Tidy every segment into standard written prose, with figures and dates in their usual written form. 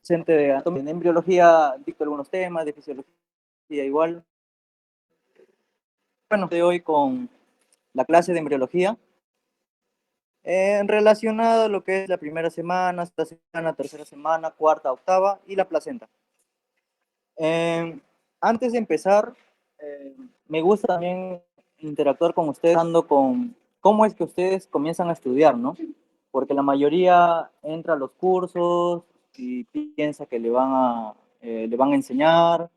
docente de anatomía. En embriología dicto algunos temas, de fisiología igual. Bueno, de hoy con la clase de embriología, relacionado a lo que es la primera semana, segunda semana, tercera semana, cuarta, octava y la placenta. Antes de empezar, me gusta también interactuar con ustedes, con cómo es que ustedes comienzan a estudiar, ¿no? Porque la mayoría entra a los cursos y piensa que le van a enseñar,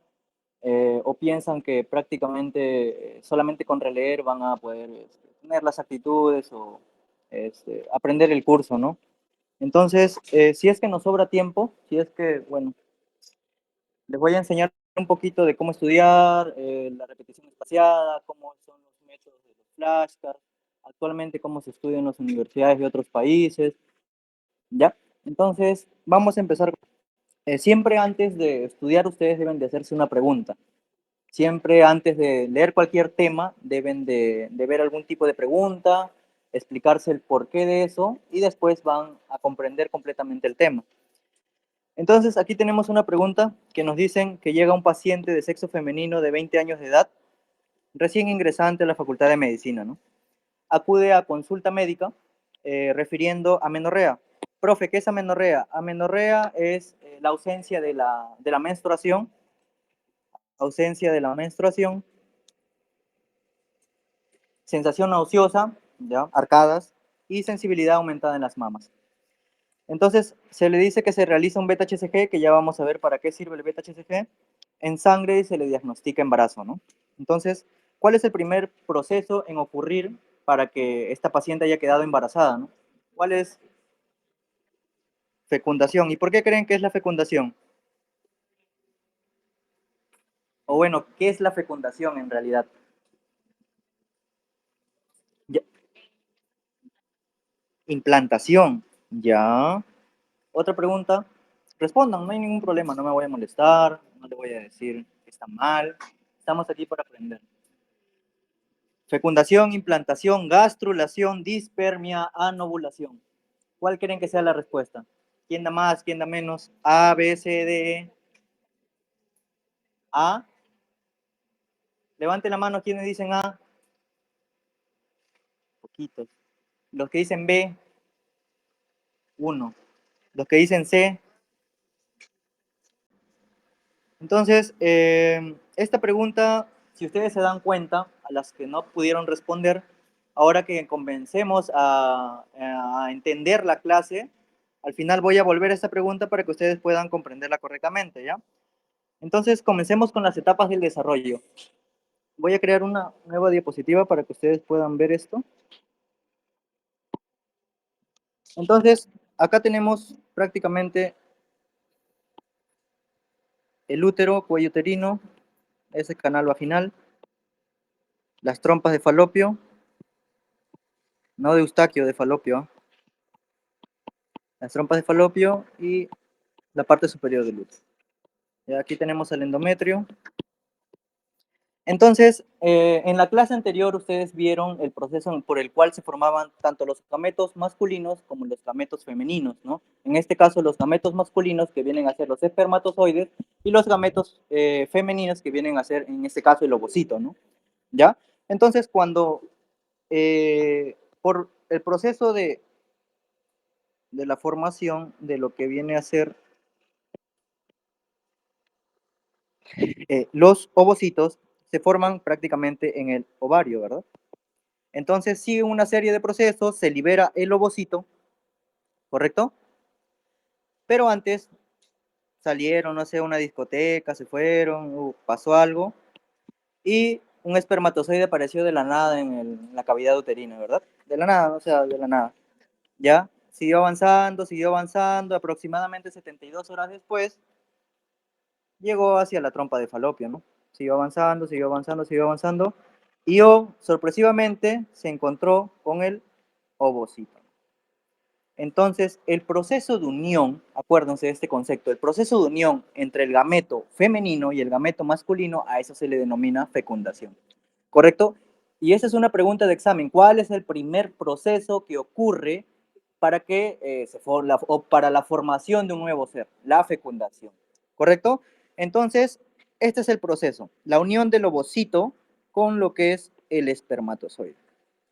o piensan que prácticamente solamente con releer van a poder tener las actitudes o aprender el curso, ¿no? Entonces, si es que nos sobra tiempo, si es que, bueno, les voy a enseñar un poquito de cómo estudiar, la repetición espaciada, cómo son los métodos de los flashcards, actualmente cómo se estudia en las universidades de otros países, ¿ya? Entonces, vamos a empezar. Siempre antes de estudiar, ustedes deben de hacerse una pregunta. Siempre antes de leer cualquier tema, deben de ver algún tipo de pregunta, explicarse el porqué de eso y después van a comprender completamente el tema. Entonces, aquí tenemos una pregunta que nos dicen que llega un paciente de sexo femenino de 20 años de edad, recién ingresante a la Facultad de Medicina, ¿no? Acude a consulta médica refiriendo a menorrea. Profe, ¿qué es amenorrea? Amenorrea es la ausencia de la menstruación, sensación nauseosa, ¿ya? Arcadas y sensibilidad aumentada en las mamas. Entonces, se le dice que se realiza un beta-HCG, que ya vamos a ver para qué sirve el beta-HCG, en sangre y se le diagnostica embarazo, ¿no? Entonces, ¿cuál es el primer proceso en ocurrir para que esta paciente haya quedado embarazada, ¿no? ¿Cuál es? Fecundación. ¿Y por qué creen que es la fecundación? O bueno, ¿qué es la fecundación en realidad? Ya. Implantación. Ya. Otra pregunta. Respondan, no hay ningún problema, no me voy a molestar, no le voy a decir que está mal. Estamos aquí para aprender. Fecundación, implantación, gastrulación, dispermia, anovulación. ¿Cuál creen que sea la respuesta? ¿Quién da más, quién da menos? A, B, C, D, E. A. Levante la mano quienes dicen A. Poquitos. Los que dicen B, uno. Los que dicen C. Entonces, esta pregunta, si ustedes se dan cuenta, a las que no pudieron responder, ahora que convencemos a entender la clase, al final voy a volver a esta pregunta para que ustedes puedan comprenderla correctamente, ¿ya? Entonces, comencemos con las etapas del desarrollo. Voy a crear una nueva diapositiva para que ustedes puedan ver esto. Entonces, acá tenemos prácticamente el útero, cuello uterino, ese canal vaginal, las trompas de falopio, no de Eustaquio, de falopio, las trompas de falopio y la parte superior del útero. Y aquí tenemos el endometrio. Entonces, en la clase anterior ustedes vieron el proceso por el cual se formaban tanto los gametos masculinos como los gametos femeninos, ¿no? En este caso, los gametos masculinos, que vienen a ser los espermatozoides, y los gametos femeninos, que vienen a ser, en este caso, el ovocito, ¿no? ¿Ya? Entonces, cuando por el proceso de la formación de lo que viene a ser los ovocitos, se forman prácticamente en el ovario, ¿verdad? Entonces sigue una serie de procesos, se libera el ovocito, ¿correcto? Pero antes salieron, no sé, a una discoteca, se fueron, pasó algo, y un espermatozoide apareció de la nada en la cavidad uterina, ¿verdad? De la nada, o sea, de la nada. ¿Ya? Siguió avanzando, aproximadamente 72 horas después, llegó hacia la trompa de falopio, ¿no? Siguió avanzando, siguió avanzando, siguió avanzando, y sorpresivamente se encontró con el ovocito. Entonces, el proceso de unión, acuérdense de este concepto, el proceso de unión entre el gameto femenino y el gameto masculino, a eso se le denomina fecundación, ¿correcto? Y esa es una pregunta de examen. ¿Cuál es el primer proceso que ocurre para que o para la formación de un nuevo ser, la fecundación, ¿correcto? Entonces, este es el proceso, la unión del ovocito con lo que es el espermatozoide.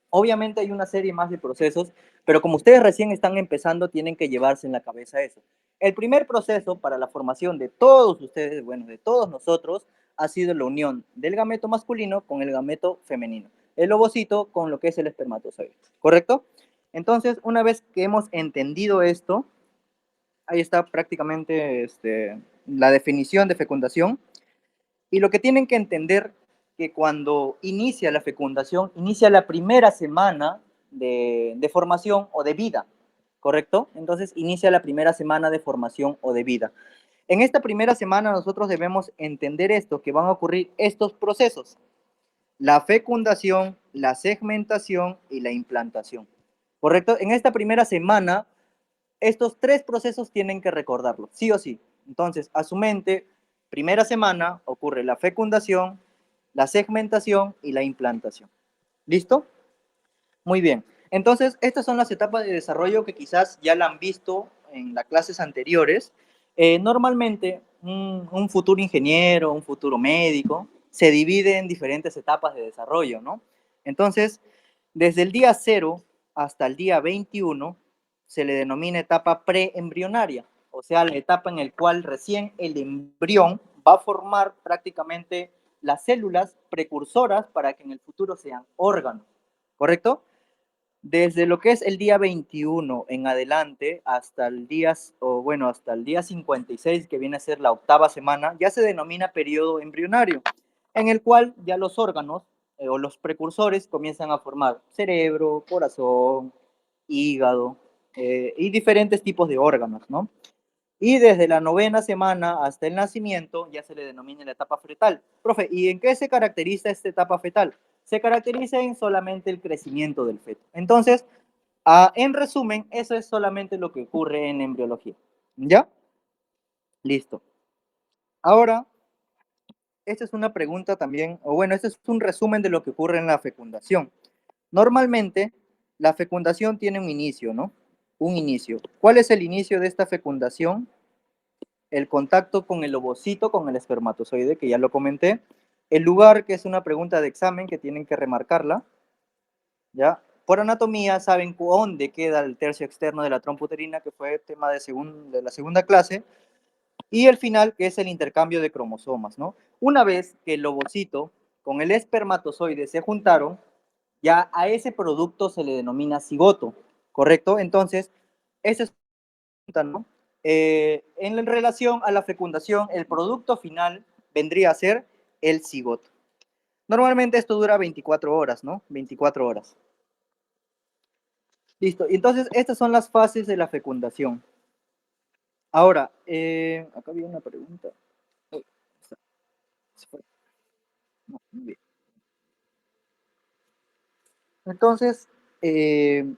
Obviamente hay una serie más de procesos, pero como ustedes recién están empezando, tienen que llevarse en la cabeza eso. El primer proceso para la formación de todos ustedes, bueno, de todos nosotros, ha sido la unión del gameto masculino con el gameto femenino, el ovocito con lo que es el espermatozoide, ¿correcto? Entonces, una vez que hemos entendido esto, ahí está prácticamente la definición de fecundación. Y lo que tienen que entender que cuando inicia la fecundación, inicia la primera semana de formación o de vida, ¿correcto? Entonces inicia la primera semana de formación o de vida. En esta primera semana nosotros debemos entender esto, que van a ocurrir estos procesos: la fecundación, la segmentación y la implantación, ¿correcto? En esta primera semana, estos tres procesos tienen que recordarlo, sí o sí. Entonces, a su mente, primera semana ocurre la fecundación, la segmentación y la implantación. ¿Listo? Muy bien. Entonces, estas son las etapas de desarrollo que quizás ya la han visto en las clases anteriores. Normalmente, un futuro ingeniero, un futuro médico, se divide en diferentes etapas de desarrollo, ¿no? Entonces, desde el día 0 hasta el día 21 se le denomina etapa preembrionaria, o sea, la etapa en la cual recién el embrión va a formar prácticamente las células precursoras para que en el futuro sean órganos, ¿correcto? Desde lo que es el día 21 en adelante hasta el día, o bueno, hasta el día 56, que viene a ser la octava semana, ya se denomina periodo embrionario, en el cual ya los órganos o los precursores comienzan a formar cerebro, corazón, hígado y diferentes tipos de órganos, ¿no? Y desde la novena semana hasta el nacimiento ya se le denomina la etapa fetal. Profe, ¿y en qué se caracteriza esta etapa fetal? Se caracteriza en solamente el crecimiento del feto. Entonces, en resumen, eso es solamente lo que ocurre en embriología. ¿Ya? Listo. Ahora, esta es una pregunta también, o bueno, este es un resumen de lo que ocurre en la fecundación. Normalmente, la fecundación tiene un inicio, ¿no? Un inicio. ¿Cuál es el inicio de esta fecundación? El contacto con el ovocito, con el espermatozoide, que ya lo comenté. El lugar, que es una pregunta de examen que tienen que remarcarla, ¿ya? Por anatomía saben dónde queda el tercio externo de la trompa uterina, que fue tema de la segunda clase, y el final, que es el intercambio de cromosomas, ¿no? Una vez que el ovocito con el espermatozoide se juntaron, ya a ese producto se le denomina cigoto, ¿correcto? Entonces, ese es, ¿no? En relación a la fecundación, el producto final vendría a ser el cigoto. Normalmente esto dura 24 horas, ¿no? 24 horas. Listo. Entonces, estas son las fases de la fecundación. Ahora, acá había una pregunta. Oh, se fue. No, muy bien. Entonces, este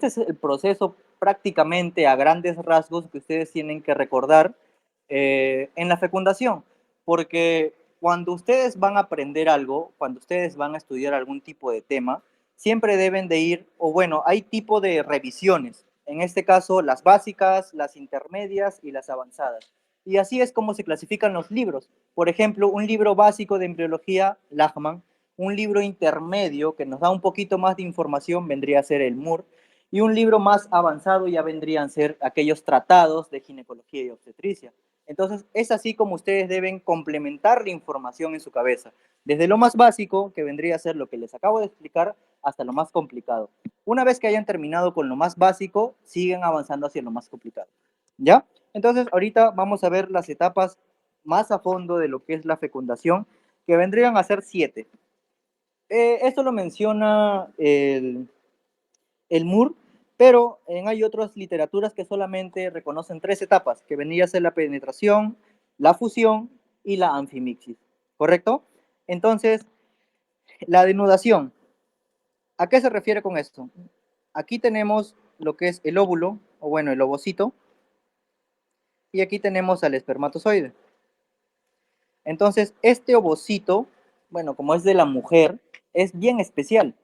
es el proceso prácticamente a grandes rasgos que ustedes tienen que recordar en la fecundación, porque cuando ustedes van a aprender algo, cuando ustedes van a estudiar algún tipo de tema, siempre deben de ir, o bueno, hay tipo de revisiones, en este caso las básicas, las intermedias y las avanzadas. Y así es como se clasifican los libros. Por ejemplo, un libro básico de embriología, Lachman, un libro intermedio que nos da un poquito más de información vendría a ser el MUR, y un libro más avanzado ya vendrían a ser aquellos tratados de ginecología y obstetricia. Entonces, es así como ustedes deben complementar la información en su cabeza, desde lo más básico, que vendría a ser lo que les acabo de explicar, hasta lo más complicado. Una vez que hayan terminado con lo más básico, siguen avanzando hacia lo más complicado. ¿Ya? Entonces, ahorita vamos a ver las etapas más a fondo de lo que es la fecundación, que vendrían a ser 7. Esto lo menciona el Moore, pero hay otras literaturas que solamente reconocen 3 etapas, que vendría a ser la penetración, la fusión y la anfimixis, ¿correcto? Entonces, la denudación, ¿a qué se refiere con esto? Aquí tenemos lo que es el óvulo, o bueno, el ovocito, y aquí tenemos al espermatozoide. Entonces, este ovocito, bueno, como es de la mujer, es bien especial,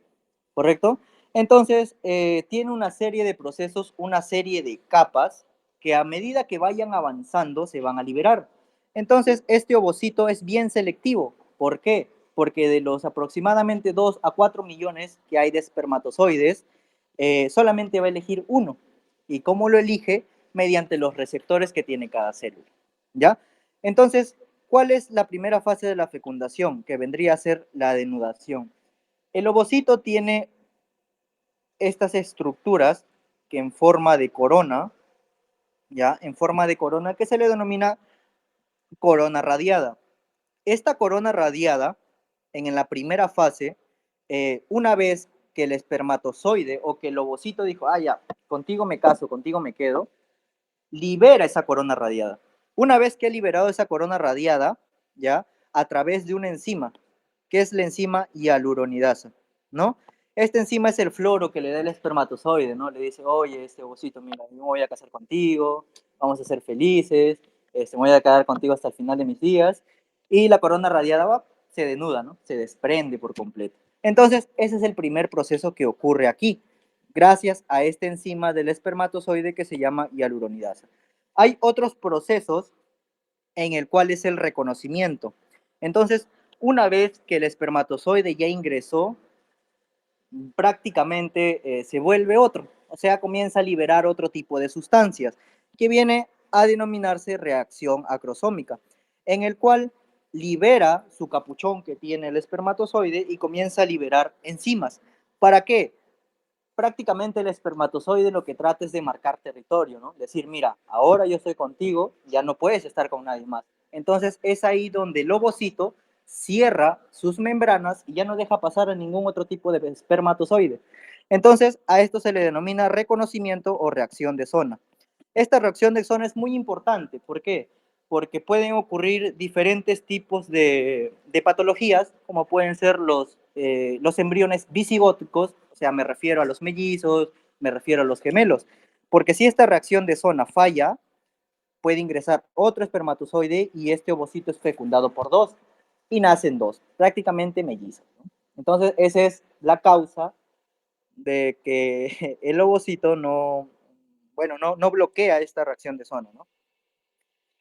¿correcto? Entonces, tiene una serie de procesos, una serie de capas que a medida que vayan avanzando se van a liberar. Entonces, este ovocito es bien selectivo. ¿Por qué? Porque de los aproximadamente 2 a 4 millones que hay de espermatozoides, solamente va a elegir uno. ¿Y cómo lo elige? Mediante los receptores que tiene cada célula. ¿Ya? Entonces, ¿cuál es la primera fase de la fecundación? Que vendría a ser la denudación. El ovocito tiene estas estructuras que en forma de corona, ya, en forma de corona, que se le denomina corona radiada. Esta corona radiada, en la primera fase, una vez que el espermatozoide o que el ovocito dijo, ah, ya, contigo me caso, contigo me quedo, libera esa corona radiada. Una vez que ha liberado esa corona radiada, ya, a través de una enzima, que es la enzima hialuronidasa, ¿no? Esta enzima es el floro que le da el espermatozoide, ¿no? Le dice, oye, este ovocito, mira, yo me voy a casar contigo, vamos a ser felices, me voy a quedar contigo hasta el final de mis días, y la corona radiada va, se denuda, ¿no? Se desprende por completo. Entonces, ese es el primer proceso que ocurre aquí, gracias a esta enzima del espermatozoide que se llama hialuronidasa. Hay otros procesos en el cual es el reconocimiento. Entonces, una vez que el espermatozoide ya ingresó, prácticamente se vuelve otro, o sea, comienza a liberar otro tipo de sustancias, que viene a denominarse reacción acrosómica, en el cual libera su capuchón que tiene el espermatozoide y comienza a liberar enzimas. ¿Para qué? Prácticamente el espermatozoide lo que trata es de marcar territorio, ¿no? Decir, mira, ahora yo estoy contigo, ya no puedes estar con nadie más. Entonces es ahí donde el ovocito cierra sus membranas y ya no deja pasar a ningún otro tipo de espermatozoide. Entonces a esto se le denomina reconocimiento o reacción de zona. Esta reacción de zona es muy importante. ¿Por qué? Porque pueden ocurrir diferentes tipos de patologías, como pueden ser los embriones bisigóticos, o sea, me refiero a los mellizos, me refiero a los gemelos. Porque si esta reacción de zona falla, puede ingresar otro espermatozoide y este ovocito es fecundado por dos y nacen dos, prácticamente mellizos, ¿no? Entonces, esa es la causa de que el ovocito no, bueno, no bloquea esta reacción de zona, ¿no?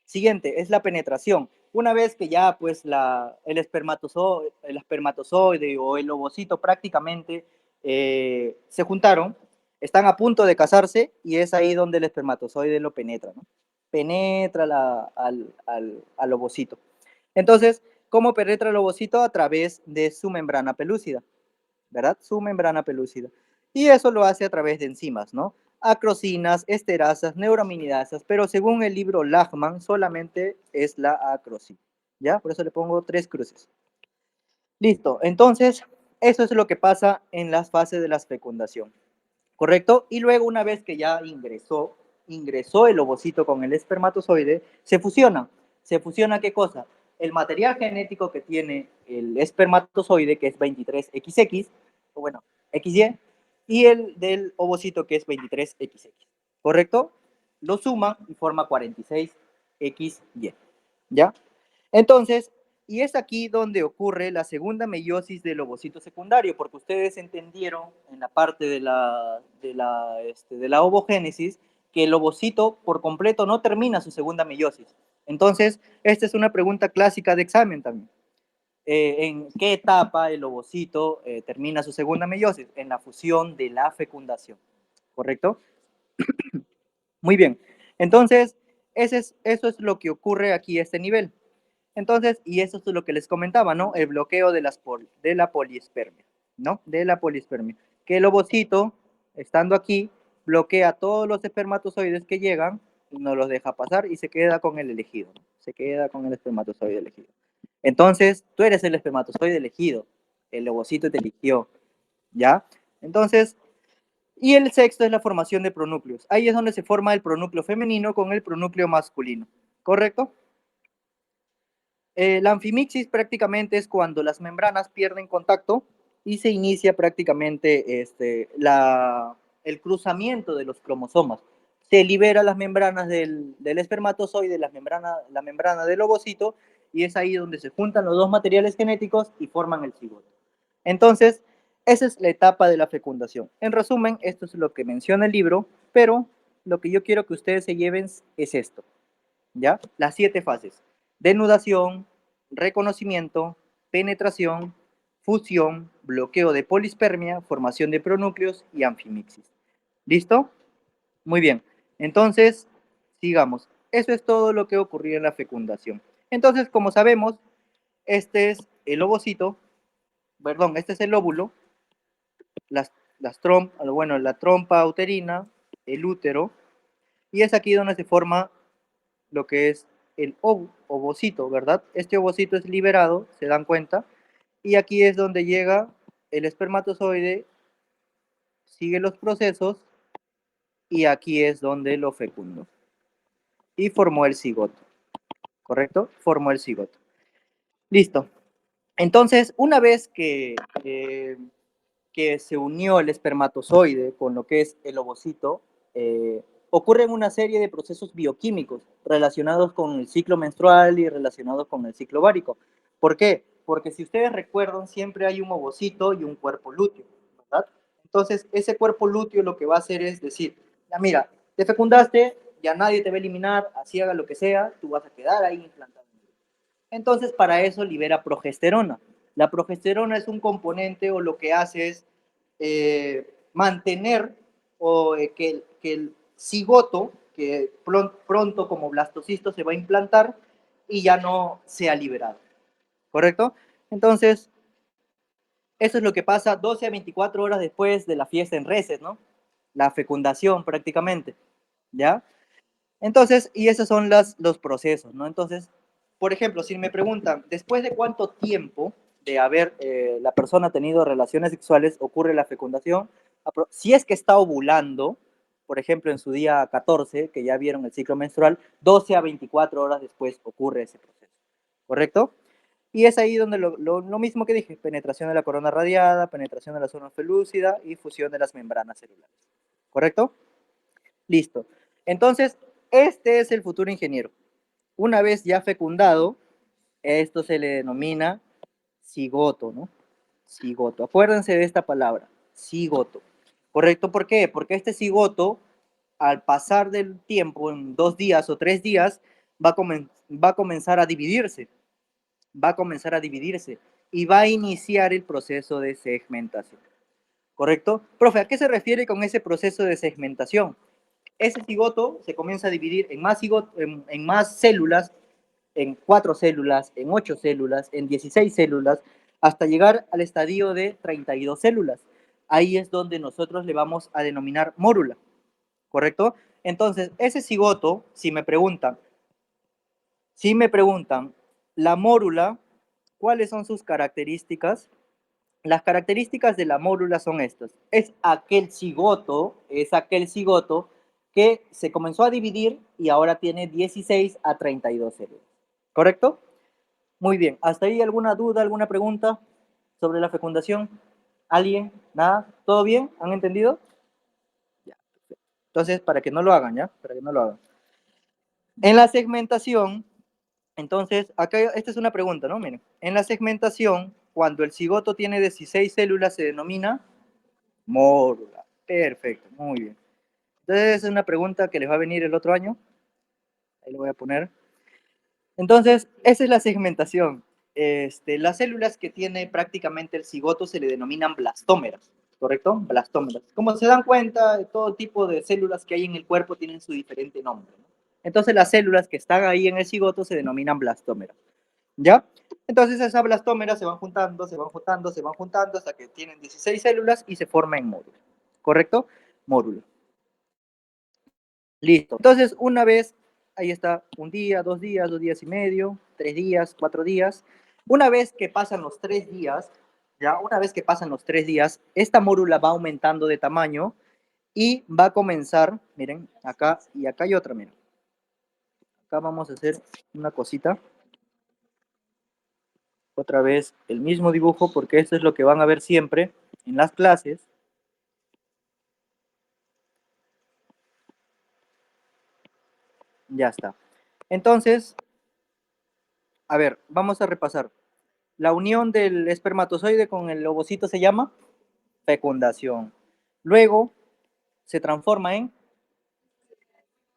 Siguiente, es la penetración. Una vez que ya pues el espermatozoide o el ovocito prácticamente se juntaron, están a punto de casarse y es ahí donde el espermatozoide lo penetra, ¿no? Penetra al ovocito. Entonces, ¿cómo penetra el ovocito? A través de su membrana pelúcida, ¿verdad? Su membrana pelúcida. Y eso lo hace a través de enzimas, ¿no? Acrosinas, esterasas, neuraminidasas, pero según el libro Lachman, solamente es la acrosina, ¿ya? Por eso le pongo 3 cruces. Listo, entonces, eso es lo que pasa en las fases de la fecundación, ¿correcto? Y luego, una vez que ya ingresó el ovocito con el espermatozoide, se fusiona. ¿Se fusiona qué cosa? El material genético que tiene el espermatozoide, que es 23XX, o bueno, XY, y el del ovocito, que es 23XX, ¿correcto? Lo suman y forma 46XY, ¿ya? Entonces, y es aquí donde ocurre la segunda meiosis del ovocito secundario, porque ustedes entendieron en la parte de la ovogénesis que el ovocito por completo no termina su segunda meiosis. Entonces, esta es una pregunta clásica de examen también. ¿En qué etapa el ovocito termina su segunda meiosis? En la fusión de la fecundación, ¿correcto? Muy bien. Entonces, eso es lo que ocurre aquí a este nivel. Entonces, y eso es lo que les comentaba, ¿no? El bloqueo de la poliespermia, ¿no? De la poliespermia. Que el ovocito, estando aquí, bloquea todos los espermatozoides que llegan, no los deja pasar y se queda con el elegido, ¿no? Se queda con el espermatozoide elegido. Entonces, tú eres el espermatozoide elegido, el ovocito te eligió, ¿ya? Entonces, y el sexto es la formación de pronúcleos. Ahí es donde se forma el pronúcleo femenino con el pronúcleo masculino, ¿correcto? La anfimixis prácticamente es cuando las membranas pierden contacto y se inicia prácticamente el cruzamiento de los cromosomas. Se libera las membranas del espermatozoide, la membrana del ovocito, y es ahí donde se juntan los dos materiales genéticos y forman el cigoto. Entonces, Esa es la etapa de la fecundación. En resumen, esto es lo que menciona el libro, pero lo que yo quiero que ustedes se lleven es esto, ¿ya? Las 7 fases. Denudación, reconocimiento, penetración, fusión, bloqueo de polispermia, formación de pronúcleos y anfimixis. ¿Listo? Muy bien. Entonces, sigamos. Eso es todo lo que ocurrió en la fecundación. Entonces, como sabemos, este es el ovocito, perdón, este es el óvulo, bueno, la trompa uterina, el útero, y es aquí donde se forma lo que es el ovocito, ¿verdad? Este ovocito es liberado, se dan cuenta, y aquí es donde llega el espermatozoide, sigue los procesos, y aquí es donde lo fecundó. Y formó el cigoto, ¿correcto? Formó el cigoto. Listo. Entonces, una vez que se unió el espermatozoide con lo que es el ovocito, ocurren una serie de procesos bioquímicos relacionados con el ciclo menstrual y relacionados con el ciclo ovárico. ¿Por qué? Porque si ustedes recuerdan, siempre hay un ovocito y un cuerpo lúteo, ¿verdad? Entonces, ese cuerpo lúteo lo que va a hacer es decir, ya mira, te fecundaste, ya nadie te va a eliminar, así haga lo que sea, tú vas a quedar ahí implantado. Entonces, para eso libera progesterona. La progesterona es un componente o lo que hace es mantener que el cigoto, que pronto como blastocisto se va a implantar y ya no sea liberado. ¿Correcto? Entonces, eso es lo que pasa 12 a 24 horas después de la fiesta en reces, ¿no? La fecundación prácticamente, ¿ya? Entonces, y esos son los procesos, ¿no? Entonces, por ejemplo, si me preguntan, ¿después de cuánto tiempo de haber la persona tenido relaciones sexuales ocurre la fecundación? Si es que está ovulando, por ejemplo, en su día 14, que ya vieron el ciclo menstrual, 12 a 24 horas después ocurre ese proceso, ¿correcto? Y es ahí donde lo mismo que dije, penetración de la corona radiada, penetración de la zona pelúcida y fusión de las membranas celulares, ¿correcto? Listo. Entonces, este es el futuro ingeniero. Una vez ya fecundado, esto se le denomina cigoto, ¿no? Cigoto. Acuérdense de esta palabra, cigoto. ¿Correcto? ¿Por qué? Porque este cigoto, al pasar del tiempo, en 2 días o 3 días, va a comenzar a dividirse. Va a comenzar a dividirse y va a iniciar el proceso de segmentación. ¿Correcto? Profe, ¿a qué se refiere con ese proceso de segmentación? Ese cigoto se comienza a dividir en más células, en 4 células, en 8 células, en 16 células, hasta llegar al estadio de 32 células. Ahí es donde nosotros le vamos a denominar mórula, ¿correcto? Entonces, ese cigoto, si me preguntan, la mórula, ¿cuáles son sus características? Las características de la mórula son estas. Es aquel cigoto que se comenzó a dividir y ahora tiene 16 a 32 células. ¿Correcto? Muy bien. ¿Hasta ahí alguna duda, alguna pregunta sobre la fecundación? ¿Alguien? ¿Nada? ¿Todo bien? ¿Han entendido? Ya. Entonces, para que no lo hagan, ¿ya? Para que no lo hagan. En la segmentación, entonces, acá esta es una pregunta, ¿no? Miren, en la segmentación, cuando el cigoto tiene 16 células, se denomina mórula. Perfecto, muy bien. Entonces, es una pregunta que les va a venir el otro año. Ahí lo voy a poner. Entonces, esa es la segmentación. Las células que tiene prácticamente el cigoto se le denominan blastómeras, ¿correcto? Blastómeras. Como se dan cuenta, todo tipo de células que hay en el cuerpo tienen su diferente nombre, ¿no? Entonces, las células que están ahí en el cigoto se denominan blastómeras, ¿ya? Entonces, esas blastómeras se van juntando, se van juntando, se van juntando hasta que tienen 16 células y se forman módulo, ¿correcto? Módulo. Listo. Entonces, una vez, ahí está, un día, 2 días, 2 días y medio, 3 días, 4 días. Una vez que pasan los 3 días, ya, una vez que pasan los 3 días, esta mórula va aumentando de tamaño y va a comenzar, miren, acá y acá hay otra, miren. Acá vamos a hacer una cosita. Otra vez el mismo dibujo porque eso es lo que van a ver siempre en las clases. Ya está. Entonces, a ver, vamos a repasar. La unión del espermatozoide con el ovocito se llama fecundación. Luego se transforma en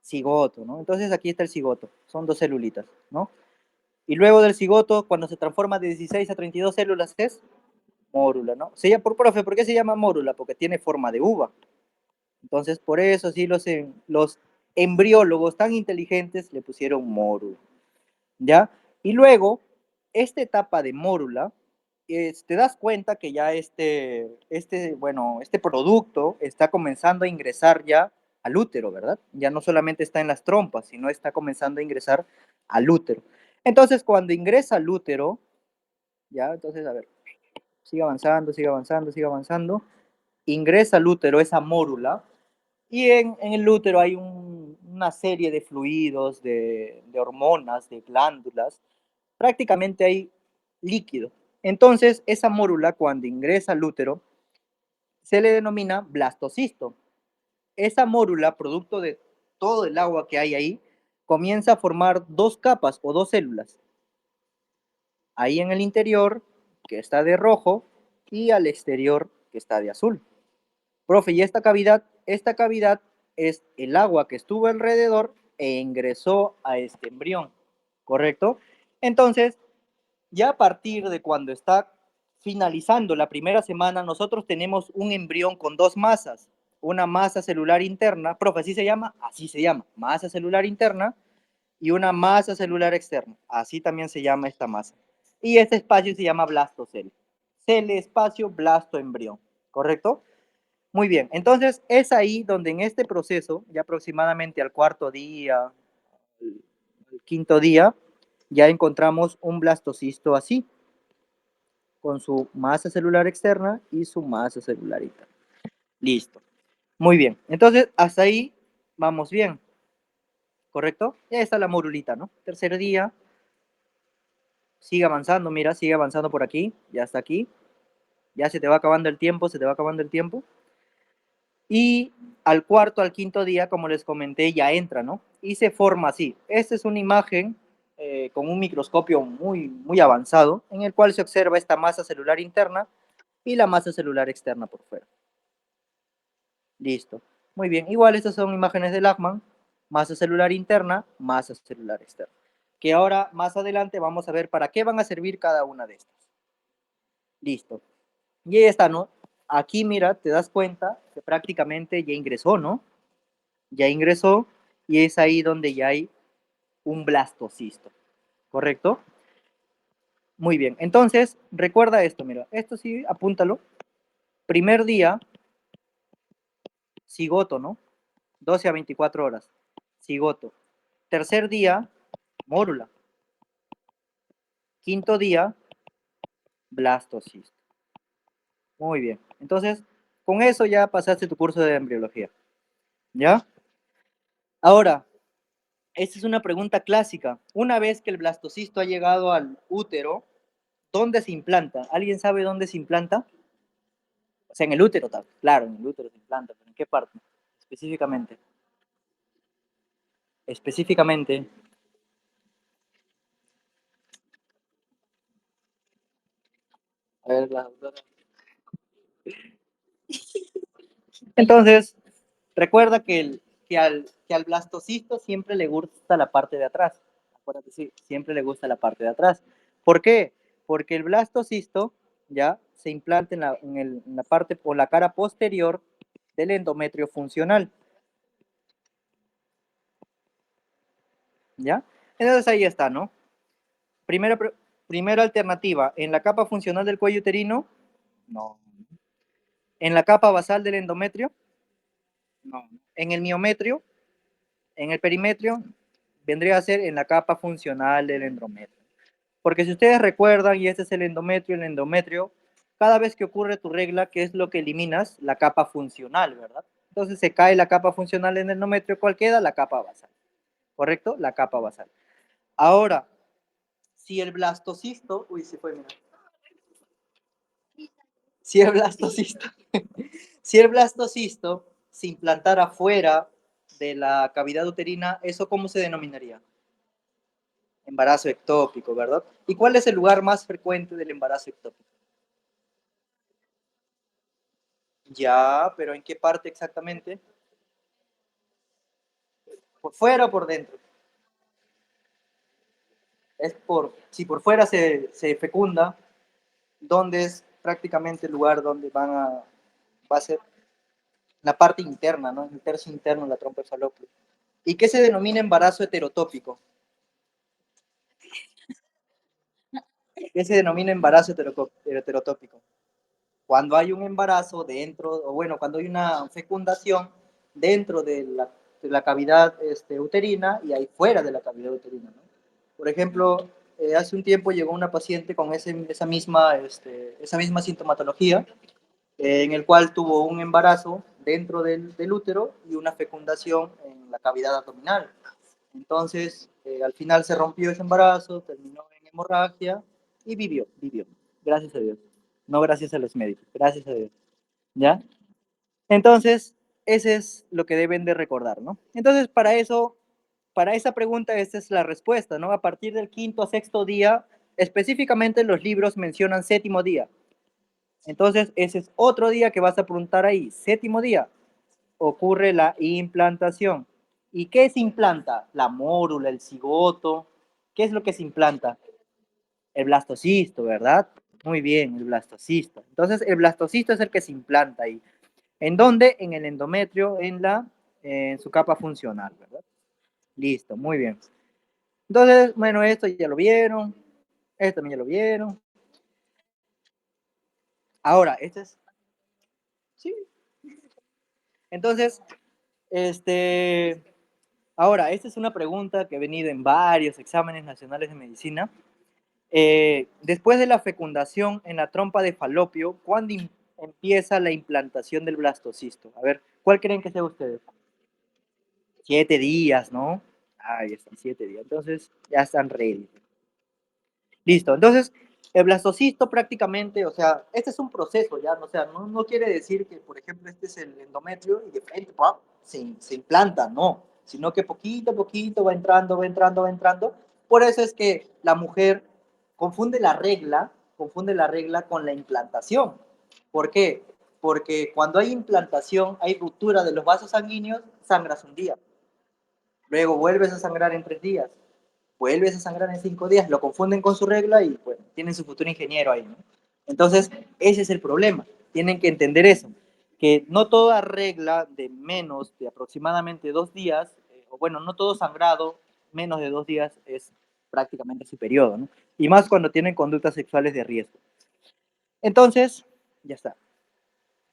cigoto, ¿no? Entonces aquí está el cigoto, son dos celulitas, ¿no? Y luego del cigoto, cuando se transforma de 16 a 32 células, es mórula, ¿no? Se llama, profe, ¿por qué se llama mórula? Porque tiene forma de uva. Entonces, por eso sí los embriólogos tan inteligentes le pusieron mórula, ¿ya? Y luego, esta etapa de mórula, te das cuenta que ya este producto está comenzando a ingresar ya al útero, ¿verdad? Ya no solamente está en las trompas, sino está comenzando a ingresar al útero. Entonces, cuando ingresa al útero, ya, entonces, a ver, sigue avanzando, sigue avanzando, sigue avanzando, ingresa al útero esa mórula, y en el útero hay una serie de fluidos, de hormonas, de glándulas, prácticamente hay líquido. Entonces, esa mórula, cuando ingresa al útero, se le denomina blastocisto. Esa mórula, producto de todo el agua que hay ahí, comienza a formar dos capas o dos células. Ahí en el interior, que está de rojo, y al exterior, que está de azul. Profe, y esta cavidad es el agua que estuvo alrededor e ingresó a este embrión, ¿correcto? Entonces, ya a partir de cuando está finalizando la primera semana, nosotros tenemos un embrión con dos masas, una masa celular interna, profe, así se llama, masa celular interna, y una masa celular externa, así también se llama esta masa. Y este espacio se llama blastocele, cele espacio blastoembrión, ¿correcto? Muy bien, entonces es ahí donde en este proceso, ya aproximadamente al cuarto día, al quinto día, ya encontramos un blastocisto así, con su masa celular externa y su masa celular interna. Listo. Muy bien, entonces hasta ahí vamos bien, ¿correcto? Ya está la morulita, ¿no? Tercer día, sigue avanzando, mira, sigue avanzando por aquí, ya está aquí, ya se te va acabando el tiempo, se te va acabando el tiempo. Y al cuarto, al quinto día, como les comenté, ya entra, ¿no? Y se forma así. Esta es una imagen con un microscopio muy, muy avanzado, en el cual se observa esta masa celular interna y la masa celular externa por fuera. Listo. Muy bien. Igual estas son imágenes de Lachman, masa celular interna, masa celular externa. Que ahora, más adelante, vamos a ver para qué van a servir cada una de estas. Listo. Y ahí está, ¿no? Aquí, mira, te das cuenta que prácticamente ya ingresó, ¿no? Ya ingresó y es ahí donde ya hay un blastocisto, ¿correcto? Muy bien, entonces recuerda esto, mira, esto sí, apúntalo. Primer día, cigoto, ¿no? 12 a 24 horas, cigoto. Tercer día, mórula. Quinto día, blastocisto. Muy bien, entonces con eso ya pasaste tu curso de embriología, ¿ya? Ahora, esta es una pregunta clásica. Una vez que el blastocisto ha llegado al útero, ¿dónde se implanta? ¿Alguien sabe dónde se implanta? O sea, en el útero, claro, en el útero se implanta, pero ¿en qué parte? Específicamente. Específicamente. A ver, la doctora. Entonces, recuerda que al blastocisto siempre le gusta la parte de atrás. Acuérdate, sí, siempre le gusta la parte de atrás. ¿Por qué? Porque el blastocisto ya se implanta en la parte o la cara posterior del endometrio funcional. ¿Ya? Entonces ahí está, ¿no? Primera, primera alternativa, en la capa funcional del cuello uterino, no. En la capa basal del endometrio, no. En el miometrio, en el perimetrio, vendría a ser en la capa funcional del endometrio. Porque si ustedes recuerdan, y este es el endometrio, cada vez que ocurre tu regla, ¿qué es lo que eliminas? La capa funcional, ¿verdad? Entonces se cae la capa funcional en el endometrio, ¿cuál queda? La capa basal. ¿Correcto? La capa basal. Ahora, si el blastocisto, uy, se fue, mira. Si el blastocisto, si el blastocisto se implantara fuera de la cavidad uterina, ¿eso cómo se denominaría? Embarazo ectópico, ¿verdad? ¿Y cuál es el lugar más frecuente del embarazo ectópico? Ya, pero ¿en qué parte exactamente? ¿Por fuera o por dentro? Es por, si por fuera se fecunda, ¿dónde es prácticamente el lugar donde va a ser la parte interna, ¿no? El tercio interno de la trompa de falopio? ¿Y qué se denomina embarazo heterotópico? ¿Qué se denomina embarazo heterotópico? Cuando hay un embarazo dentro, o bueno, cuando hay una fecundación dentro de la cavidad uterina y ahí fuera de la cavidad uterina, ¿no? Por ejemplo, hace un tiempo llegó una paciente con esa misma sintomatología, en el cual tuvo un embarazo dentro del útero y una fecundación en la cavidad abdominal. Entonces, al final se rompió ese embarazo, terminó en hemorragia y vivió. Gracias a Dios. No gracias a los médicos, gracias a Dios. ¿Ya? Entonces, ese es lo que deben de recordar, ¿no? Entonces, para eso, para esa pregunta, esta es la respuesta, ¿no? A partir del quinto a sexto día, específicamente los libros mencionan séptimo día. Entonces, ese es otro día que vas a preguntar ahí. Séptimo día, ocurre la implantación. ¿Y qué se implanta? La mórula, el cigoto. ¿Qué es lo que se implanta? El blastocisto, ¿verdad? Muy bien, el blastocisto. Entonces, el blastocisto es el que se implanta ahí. ¿En dónde? En el endometrio, en su capa funcional, ¿verdad? Listo, muy bien. Entonces, bueno, esto ya lo vieron, esto también ya lo vieron. Ahora, este es, sí. Entonces, este, ahora, esta es una pregunta que ha venido en varios exámenes nacionales de medicina. Después de la fecundación en la trompa de falopio, ¿cuándo empieza la implantación del blastocisto? A ver, ¿cuál creen que sea ustedes? 7 días, ¿no? Ahí están, 7 días. Entonces, ya están ready. Listo. Entonces, el blastocisto prácticamente, o sea, este es un proceso, ¿ya? O sea, no quiere decir que, por ejemplo, este es el endometrio y de frente, ¡pum!, se implanta, no. Sino que poquito a poquito va entrando, va entrando, va entrando. Por eso es que la mujer confunde la regla con la implantación. ¿Por qué? Porque cuando hay implantación, hay ruptura de los vasos sanguíneos, sangras un día. Luego vuelves a sangrar en 3 días, vuelves a sangrar en 5 días, lo confunden con su regla y pues tienen su futuro ingeniero ahí, ¿no? Entonces, ese es el problema. Tienen que entender eso, que no toda regla de menos de aproximadamente 2 días, o bueno, no todo sangrado menos de 2 días es prácticamente su periodo, ¿no? Y más cuando tienen conductas sexuales de riesgo. Entonces, ya está.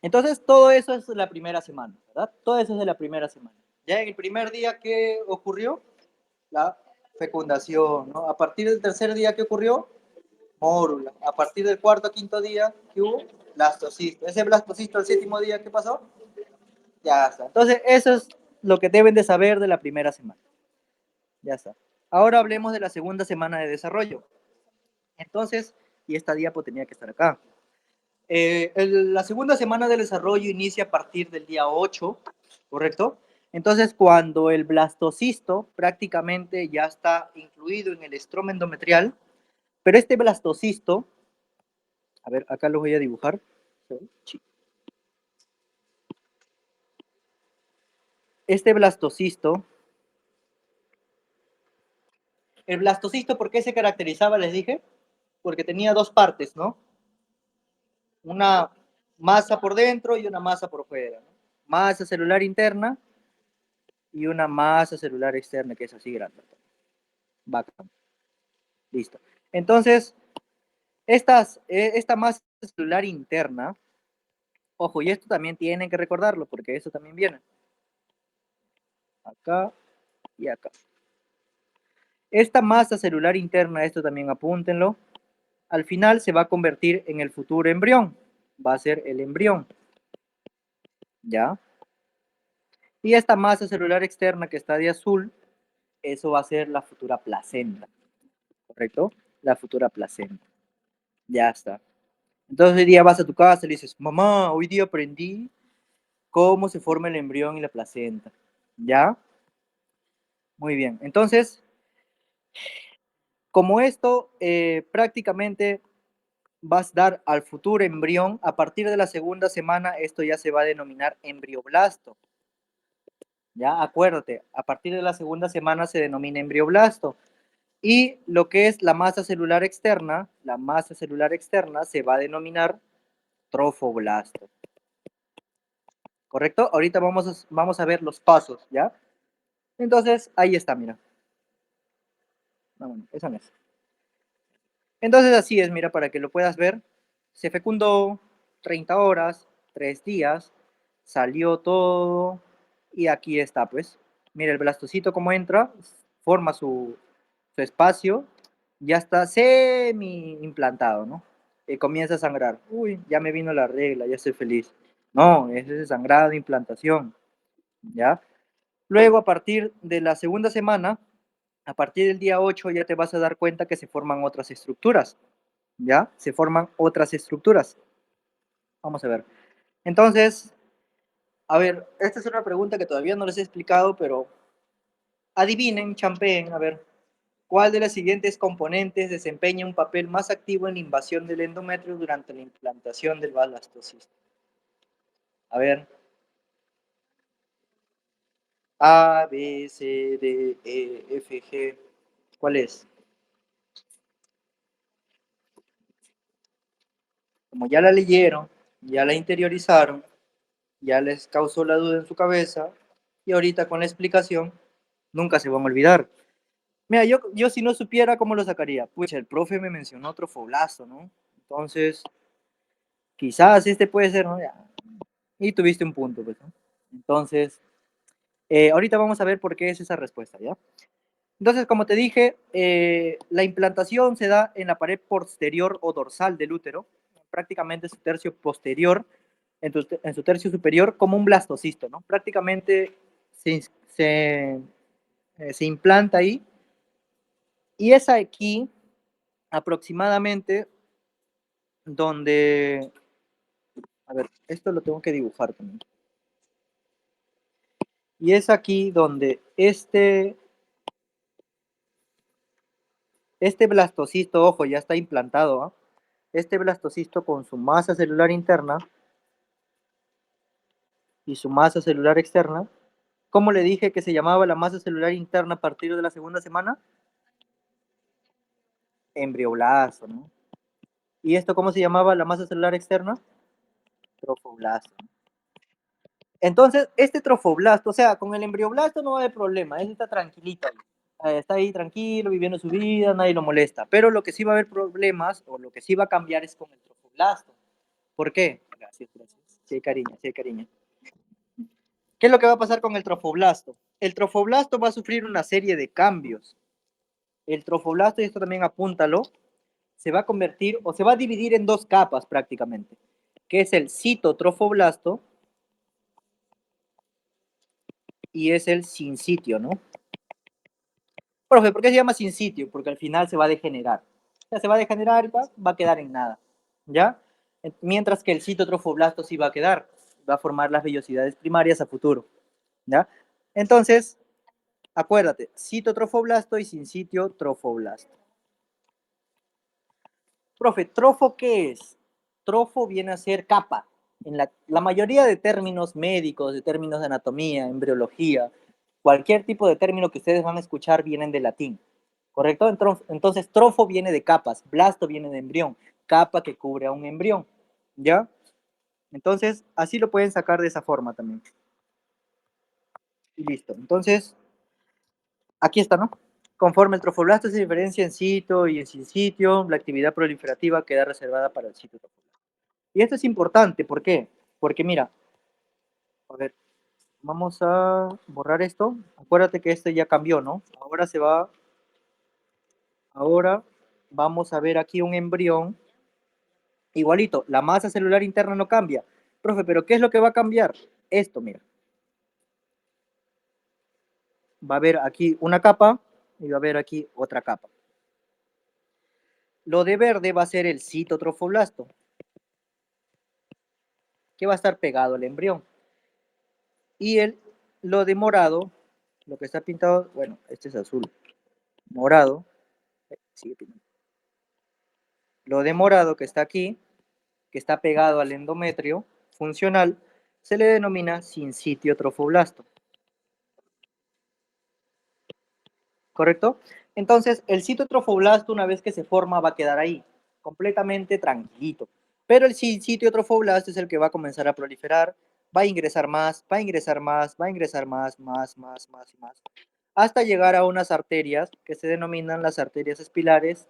Entonces, todo eso es la primera semana, ¿verdad? Todo eso es de la primera semana. Ya en el primer día, ¿qué ocurrió? La fecundación, ¿no? A partir del tercer día, ¿qué ocurrió? Mórula. A partir del cuarto o quinto día, ¿qué hubo? Blastocisto. Ese blastocisto al séptimo día, ¿qué pasó? Ya está. Entonces, eso es lo que deben de saber de la primera semana. Ya está. Ahora hablemos de la segunda semana de desarrollo. Entonces, y esta diapo tenía que estar acá. La segunda semana del desarrollo inicia a partir del día 8, ¿correcto? Entonces, cuando el blastocisto prácticamente ya está incluido en el estroma endometrial, pero este blastocisto, a ver, acá lo voy a dibujar. Este blastocisto, el blastocisto, ¿por qué se caracterizaba? Les dije, porque tenía dos partes, ¿no? Una masa por dentro y una masa por fuera, ¿no? Masa celular interna y una masa celular externa, que es así grande. Bacán. Listo. Entonces, esta masa celular interna, ojo, y esto también tienen que recordarlo, porque eso también viene. Acá y acá. Esta masa celular interna, esto también apúntenlo, al final se va a convertir en el futuro embrión. Va a ser el embrión. ¿Ya? Y esta masa celular externa que está de azul, eso va a ser la futura placenta. ¿Correcto? La futura placenta. Ya está. Entonces hoy día vas a tu casa y le dices, mamá, hoy día aprendí cómo se forma el embrión y la placenta. ¿Ya? Muy bien. Entonces, como esto prácticamente vas a dar al futuro embrión. A partir de la segunda semana, esto ya se va a denominar embrioblasto. Ya, acuérdate, a partir de la segunda semana se denomina embrioblasto. Y lo que es la masa celular externa se va a denominar trofoblasto. ¿Correcto? Ahorita vamos a ver los pasos, ¿ya? Entonces, ahí está, mira. No, bueno, eso no es. Entonces, así es, mira, para que lo puedas ver. Se fecundó 30 horas, 3 días, salió todo y aquí está, pues. Mira el blastocito cómo entra, forma su espacio, ya está semi implantado, ¿no? Y comienza a sangrar. Uy, ya me vino la regla, ya estoy feliz. No, es ese sangrado de implantación, ¿ya? Luego, a partir de la segunda semana, a partir del día 8 ya te vas a dar cuenta que se forman otras estructuras, ¿ya? Se forman otras estructuras. Vamos a ver. Entonces, a ver, esta es una pregunta que todavía no les he explicado, pero adivinen, champeen, a ver, ¿cuál de las siguientes componentes desempeña un papel más activo en la invasión del endometrio durante la implantación del blastocisto? A ver, A, B, C, D, E, F, G. ¿Cuál es? Como ya la leyeron, ya la interiorizaron, ya les causó la duda en su cabeza y ahorita con la explicación nunca se van a olvidar. Mira, yo si no supiera cómo lo sacaría, pues el profe me mencionó trofoblasto, ¿no? Entonces, quizás este puede ser, ¿no? Ya. Y tuviste un punto, pues, ¿no? Entonces, ahorita vamos a ver por qué es esa respuesta, ¿ya? Entonces, como te dije, la implantación se da en la pared posterior o dorsal del útero, prácticamente su tercio posterior, en su tercio superior, como un blastocisto, ¿no? Prácticamente se implanta ahí y es aquí aproximadamente donde, a ver, esto lo tengo que dibujar también. Y es aquí donde este blastocisto, ojo, ya está implantado, ¿eh? Este blastocisto con su masa celular interna y su masa celular externa. ¿Cómo le dije que se llamaba la masa celular interna a partir de la segunda semana? Embrioblasto, ¿no? ¿Y esto cómo se llamaba la masa celular externa? Trofoblasto. Entonces, este trofoblasto, o sea, con el embrioblasto no va a haber problema, él está tranquilito ahí. Está ahí tranquilo, viviendo su vida, nadie lo molesta. Pero lo que sí va a haber problemas, o lo que sí va a cambiar es con el trofoblasto. ¿Por qué? Gracias, gracias. Sí, cariño, sí, cariño. ¿Qué es lo que va a pasar con el trofoblasto? El trofoblasto va a sufrir una serie de cambios. El trofoblasto, y esto también apúntalo, se va a convertir o se va a dividir en dos capas prácticamente, que es el citotrofoblasto y es el sincitio, ¿no? Profe, ¿por qué se llama sincitio? Porque al final se va a degenerar. O sea, se va a degenerar y va a quedar en nada, ¿ya? Mientras que el citotrofoblasto sí va a quedar, va a formar las vellosidades primarias a futuro, ¿ya? Entonces, acuérdate, citotrofoblasto y sincitio trofoblasto. Profe, ¿trofo qué es? Trofo viene a ser capa. En la mayoría de términos médicos, de términos de anatomía, embriología, cualquier tipo de término que ustedes van a escuchar vienen de latín, ¿correcto? Entonces, trofo viene de capas, blasto viene de embrión, capa que cubre a un embrión, ¿ya? Entonces, así lo pueden sacar de esa forma también. Y listo. Entonces, aquí está, ¿no? Conforme el trofoblasto se diferencia en cito y en sin sitio, la actividad proliferativa queda reservada para el citotrofoblasto. Y esto es importante, ¿por qué? Porque mira, a ver, vamos a borrar esto. Acuérdate que este ya cambió, ¿no? Ahora vamos a ver aquí un embrión. Igualito, la masa celular interna no cambia. Profe, pero ¿qué es lo que va a cambiar? Esto, mira. Va a haber aquí una capa y va a haber aquí otra capa. Lo de verde va a ser el citotrofoblasto, que va a estar pegado al embrión. Y lo de morado, lo que está pintado, bueno, este es azul, morado, sigue pintando. Lo de morado que está aquí, que está pegado al endometrio funcional, se le denomina sincitio trofoblasto. ¿Correcto? Entonces, el citotrofoblasto, una vez que se forma, va a quedar ahí, completamente tranquilito. Pero el sitio trofoblasto es el que va a comenzar a proliferar, va a ingresar más, va a ingresar más, va a ingresar más y más, hasta llegar a unas arterias que se denominan las arterias espirales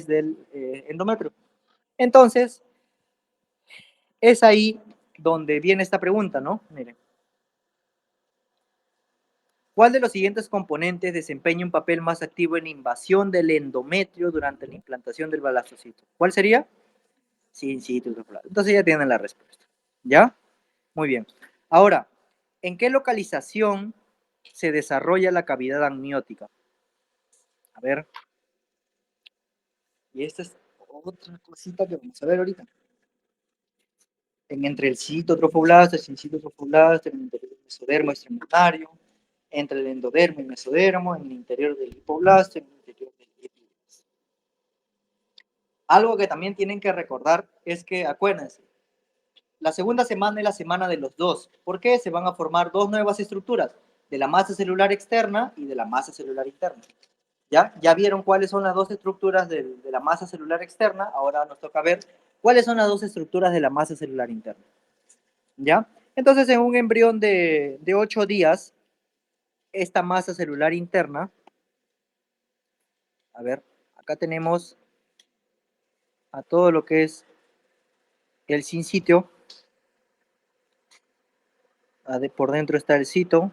del endometrio. Entonces, es ahí donde viene esta pregunta, ¿no? Miren, ¿cuál de los siguientes componentes desempeña un papel más activo en invasión del endometrio durante la implantación del balastocito? ¿Cuál sería? Sin sitio. Entonces ya tienen la respuesta. ¿Ya? Muy bien. Ahora, ¿en qué localización se desarrolla la cavidad amniótica? A ver, y esta es otra cosita que vamos a ver ahorita. Entre el citotrofoblasto, el sincitotrofoblasto, en el interior del mesodermo extraembrionario, entre el endodermo y mesodermo, en el interior del hipoblasto, en el interior del epiblasto. Algo que también tienen que recordar es que, acuérdense, la segunda semana es la semana de los dos. ¿Por qué? Se van a formar dos nuevas estructuras, de la masa celular externa y de la masa celular interna. ¿Ya vieron cuáles son las dos estructuras de la masa celular externa? Ahora nos toca ver cuáles son las dos estructuras de la masa celular interna. ¿Ya? Entonces, en un embrión de 8 días, esta masa celular interna, a ver, acá tenemos a todo lo que es el sincitio, por dentro está el cito,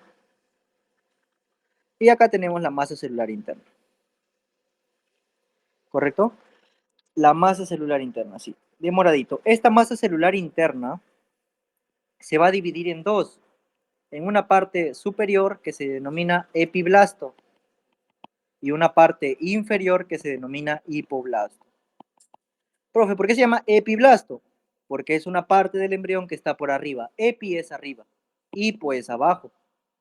y acá tenemos la masa celular interna, ¿correcto? La masa celular interna, sí, de moradito. Esta masa celular interna se va a dividir en dos, en una parte superior que se denomina epiblasto y una parte inferior que se denomina hipoblasto. Profe, ¿por qué se llama epiblasto? Porque es una parte del embrión que está por arriba. Epi es arriba, hipo es abajo.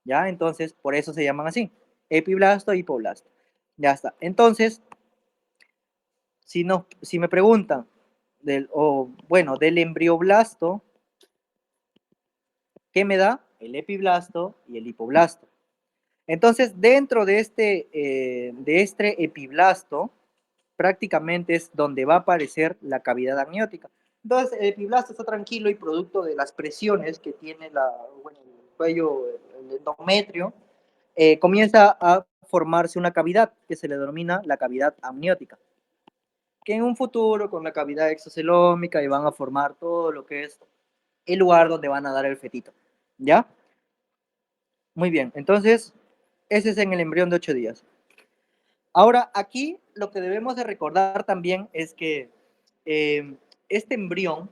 ¿Ya? Entonces, por eso se llaman así. Epiblasto, hipoblasto. Ya está. Entonces, si me preguntan del embrioblasto, ¿qué me da? El epiblasto y el hipoblasto. Entonces, dentro de este epiblasto, prácticamente es donde va a aparecer la cavidad amniótica. Entonces, el epiblasto está tranquilo y producto de las presiones que tiene el cuello, el endometrio, comienza a formarse una cavidad que se le denomina la cavidad amniótica, que en un futuro con la cavidad exocelómica y van a formar todo lo que es el lugar donde van a dar el fetito. ¿Ya? Muy bien, entonces ese es en el embrión de 8 días. Ahora, aquí lo que debemos de recordar también es que este embrión,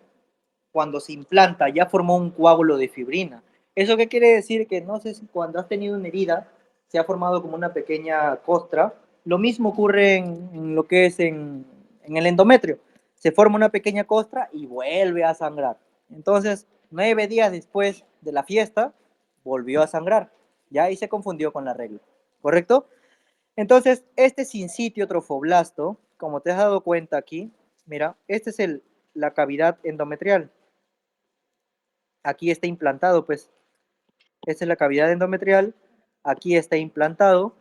cuando se implanta, ya formó un coágulo de fibrina. ¿Eso qué quiere decir? Que no sé si cuando has tenido una herida, se ha formado como una pequeña costra. Lo mismo ocurre en lo que es en el endometrio. Se forma una pequeña costra y vuelve a sangrar. Entonces, 9 días después de la fiesta, volvió a sangrar. Ya ahí se confundió con la regla. ¿Correcto? Entonces, este sincitio trofoblasto, como te has dado cuenta aquí, mira, esta es la cavidad endometrial. Aquí está implantado, pues, esta es la cavidad endometrial, aquí está implantado,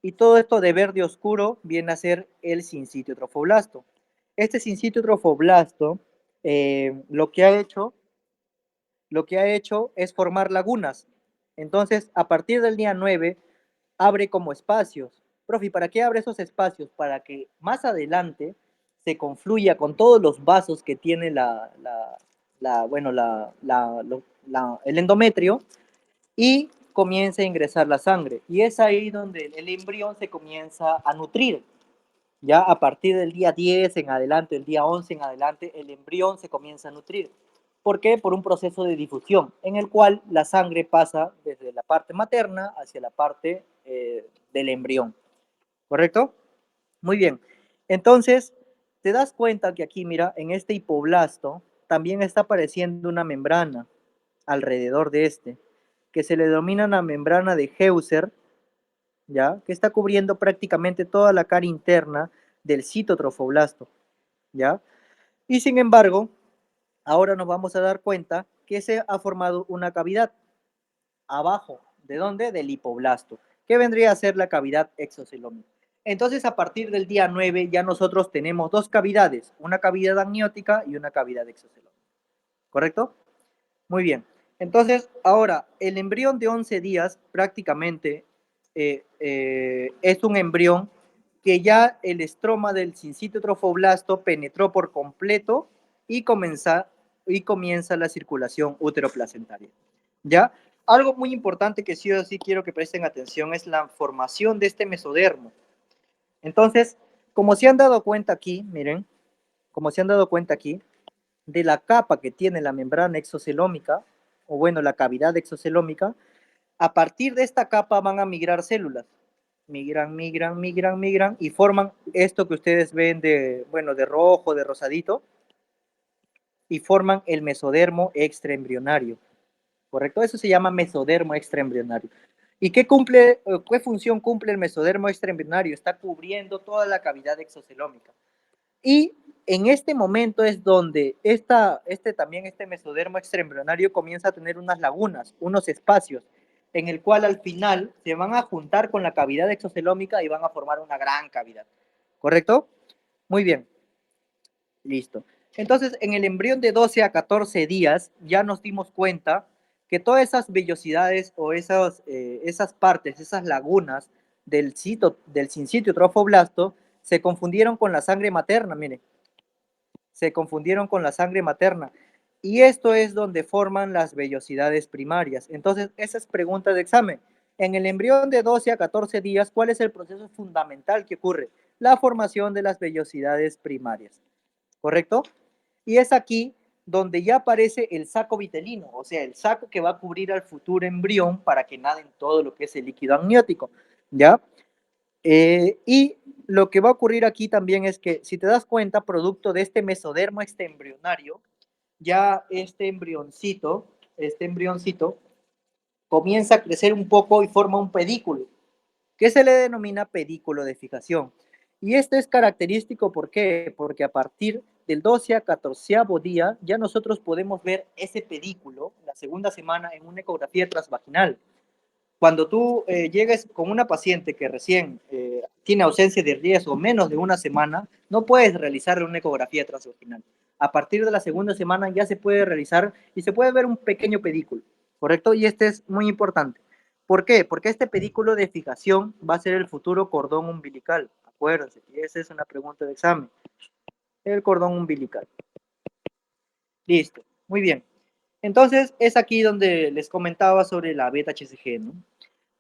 y todo esto de verde oscuro viene a ser el sincitio trofoblasto. Este sincitio trofoblasto, lo que ha hecho es formar lagunas. Entonces, a partir del día 9 abre como espacios. Profe, ¿para qué abre esos espacios? Para que más adelante se confluya con todos los vasos que tiene el endometrio y comience a ingresar la sangre. Y es ahí donde el embrión se comienza a nutrir. Ya a partir del día 10 en adelante, el día 11 en adelante, el embrión se comienza a nutrir. ¿Por qué? Por un proceso de difusión, en el cual la sangre pasa desde la parte materna hacia la parte del embrión. ¿Correcto? Muy bien. Entonces, te das cuenta que aquí, mira, en este hipoblasto también está apareciendo una membrana alrededor de este, que se le denomina una membrana de Heuser, ¿ya? Que está cubriendo prácticamente toda la cara interna del citotrofoblasto. ¿ya? Y sin embargo, ahora nos vamos a dar cuenta que se ha formado una cavidad abajo. ¿De dónde? Del hipoblasto, que vendría a ser la cavidad exocelómica. Entonces, a partir del día 9 ya nosotros tenemos dos cavidades, una cavidad amniótica y una cavidad exocelómica. ¿Correcto? Muy bien. Entonces, ahora, el embrión de 11 días prácticamente es un embrión que ya el estroma del sincito trofoblasto penetró por completo y comienza la circulación uteroplacentaria. ¿Ya? Algo muy importante que sí o sí quiero que presten atención es la formación de este mesodermo. Entonces, como se han dado cuenta aquí, miren, como se han dado cuenta aquí, de la capa que tiene la membrana exocelómica, o bueno, la cavidad exocelómica, a partir de esta capa van a migrar células. Migran, y forman esto que ustedes ven de, bueno, de rojo, de rosadito, y forman el mesodermo extraembrionario. ¿Correcto? Eso se llama mesodermo extraembrionario. ¿Y qué función cumple el mesodermo extraembrionario? Está cubriendo toda la cavidad exocelómica. Y en este momento es donde este mesodermo extraembrionario comienza a tener unas lagunas, unos espacios, en el cual al final se van a juntar con la cavidad exocelómica y van a formar una gran cavidad. ¿Correcto? Muy bien. Listo. Entonces, en el embrión de 12 a 14 días ya nos dimos cuenta que todas esas vellosidades o esas partes, esas lagunas del sincitio trofoblasto se confundieron con la sangre materna, miren, se confundieron con la sangre materna. Y esto es donde forman las vellosidades primarias. Entonces, esa es pregunta de examen. En el embrión de 12 a 14 días, ¿cuál es el proceso fundamental que ocurre? La formación de las vellosidades primarias. ¿Correcto? Y es aquí donde ya aparece el saco vitelino, o sea, el saco que va a cubrir al futuro embrión para que naden todo lo que es el líquido amniótico, ¿ya? Y lo que va a ocurrir aquí también es que, si te das cuenta, producto de este mesodermo embrionario, ya este embrioncito comienza a crecer un poco y forma un pedículo, que se le denomina pedículo de fijación. Y esto es característico, ¿por qué? Porque a partir del 12 a 14 día ya nosotros podemos ver ese pedículo la segunda semana en una ecografía transvaginal. Cuando tú llegues con una paciente que recién tiene ausencia de riesgo menos de una semana, no puedes realizarle una ecografía transvaginal. A partir de la segunda semana ya se puede realizar y se puede ver un pequeño pedículo, ¿correcto? Y este es muy importante. ¿Por qué? Porque este pedículo de fijación va a ser el futuro cordón umbilical. Acuérdense, y esa es una pregunta de examen. El cordón umbilical. Listo, muy bien. Entonces, es aquí donde les comentaba sobre la beta-HCG, ¿no?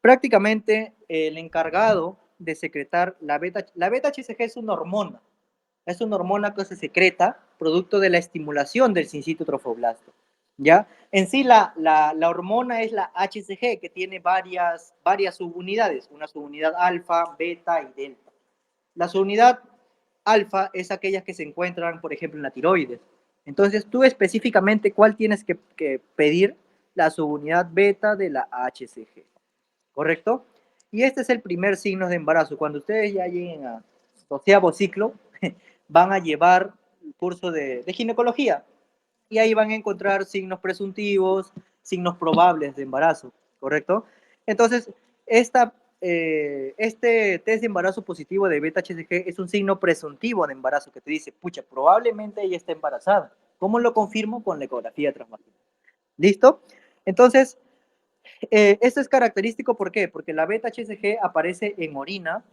Prácticamente el encargado de secretar la beta-HCG es una hormona que se secreta producto de la estimulación del sincito trofoblasto, ¿ya? En sí la hormona es la HCG que tiene varias subunidades, una subunidad alfa, beta y delta. La subunidad alfa es aquellas que se encuentran, por ejemplo, en la tiroides. Entonces, tú específicamente, ¿cuál tienes que pedir? La subunidad beta de la HCG. ¿Correcto? Y este es el primer signo de embarazo. Cuando ustedes ya lleguen a 12º ciclo, van a llevar el curso de ginecología y ahí van a encontrar signos presuntivos, signos probables de embarazo, ¿correcto? Entonces, este test de embarazo positivo de beta-HCG es un signo presuntivo de embarazo que te dice, pucha, probablemente ella está embarazada. ¿Cómo lo confirmo? Con la ecografía transvaginal. ¿Listo? Entonces, esto es característico, ¿por qué? Porque la beta-HCG aparece en orina.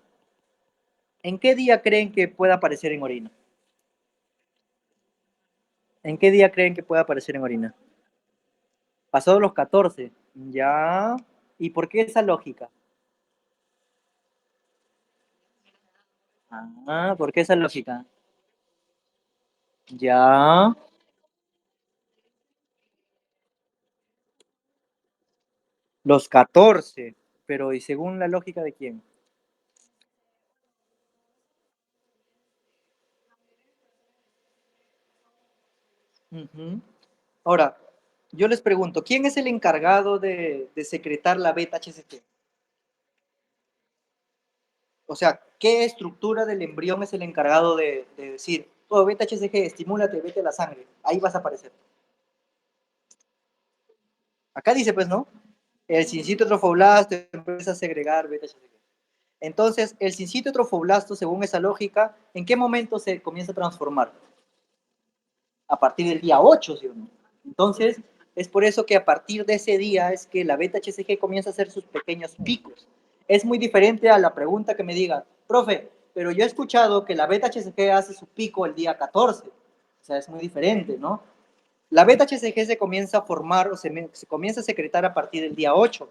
¿En qué día creen que pueda aparecer en orina? ¿En qué día creen que pueda aparecer en orina? Pasados los 14. Ya. ¿Y por qué esa lógica? Ah, ¿por qué esa lógica? Ya. Los 14. Pero ¿y según la lógica de quién? Ujú. Ahora, yo les pregunto, ¿quién es el encargado de secretar la beta-HCG? O sea, ¿qué estructura del embrión es el encargado de decir, oh, beta HCG, estimúlate, vete a la sangre, ahí vas a aparecer. Acá dice, pues, ¿no? El sincito trofoblasto empieza a segregar beta HCG. Entonces, el sincito trofoblasto, según esa lógica, ¿en qué momento se comienza a transformar? A partir del día 8, ¿sí o no? Entonces, es por eso que a partir de ese día es que la beta HCG comienza a hacer sus pequeños picos. Es muy diferente a la pregunta que me diga, profe, pero yo he escuchado que la beta HCG hace su pico el día 14. O sea, es muy diferente, ¿no? La beta HCG se comienza a formar o se comienza a secretar a partir del día 8.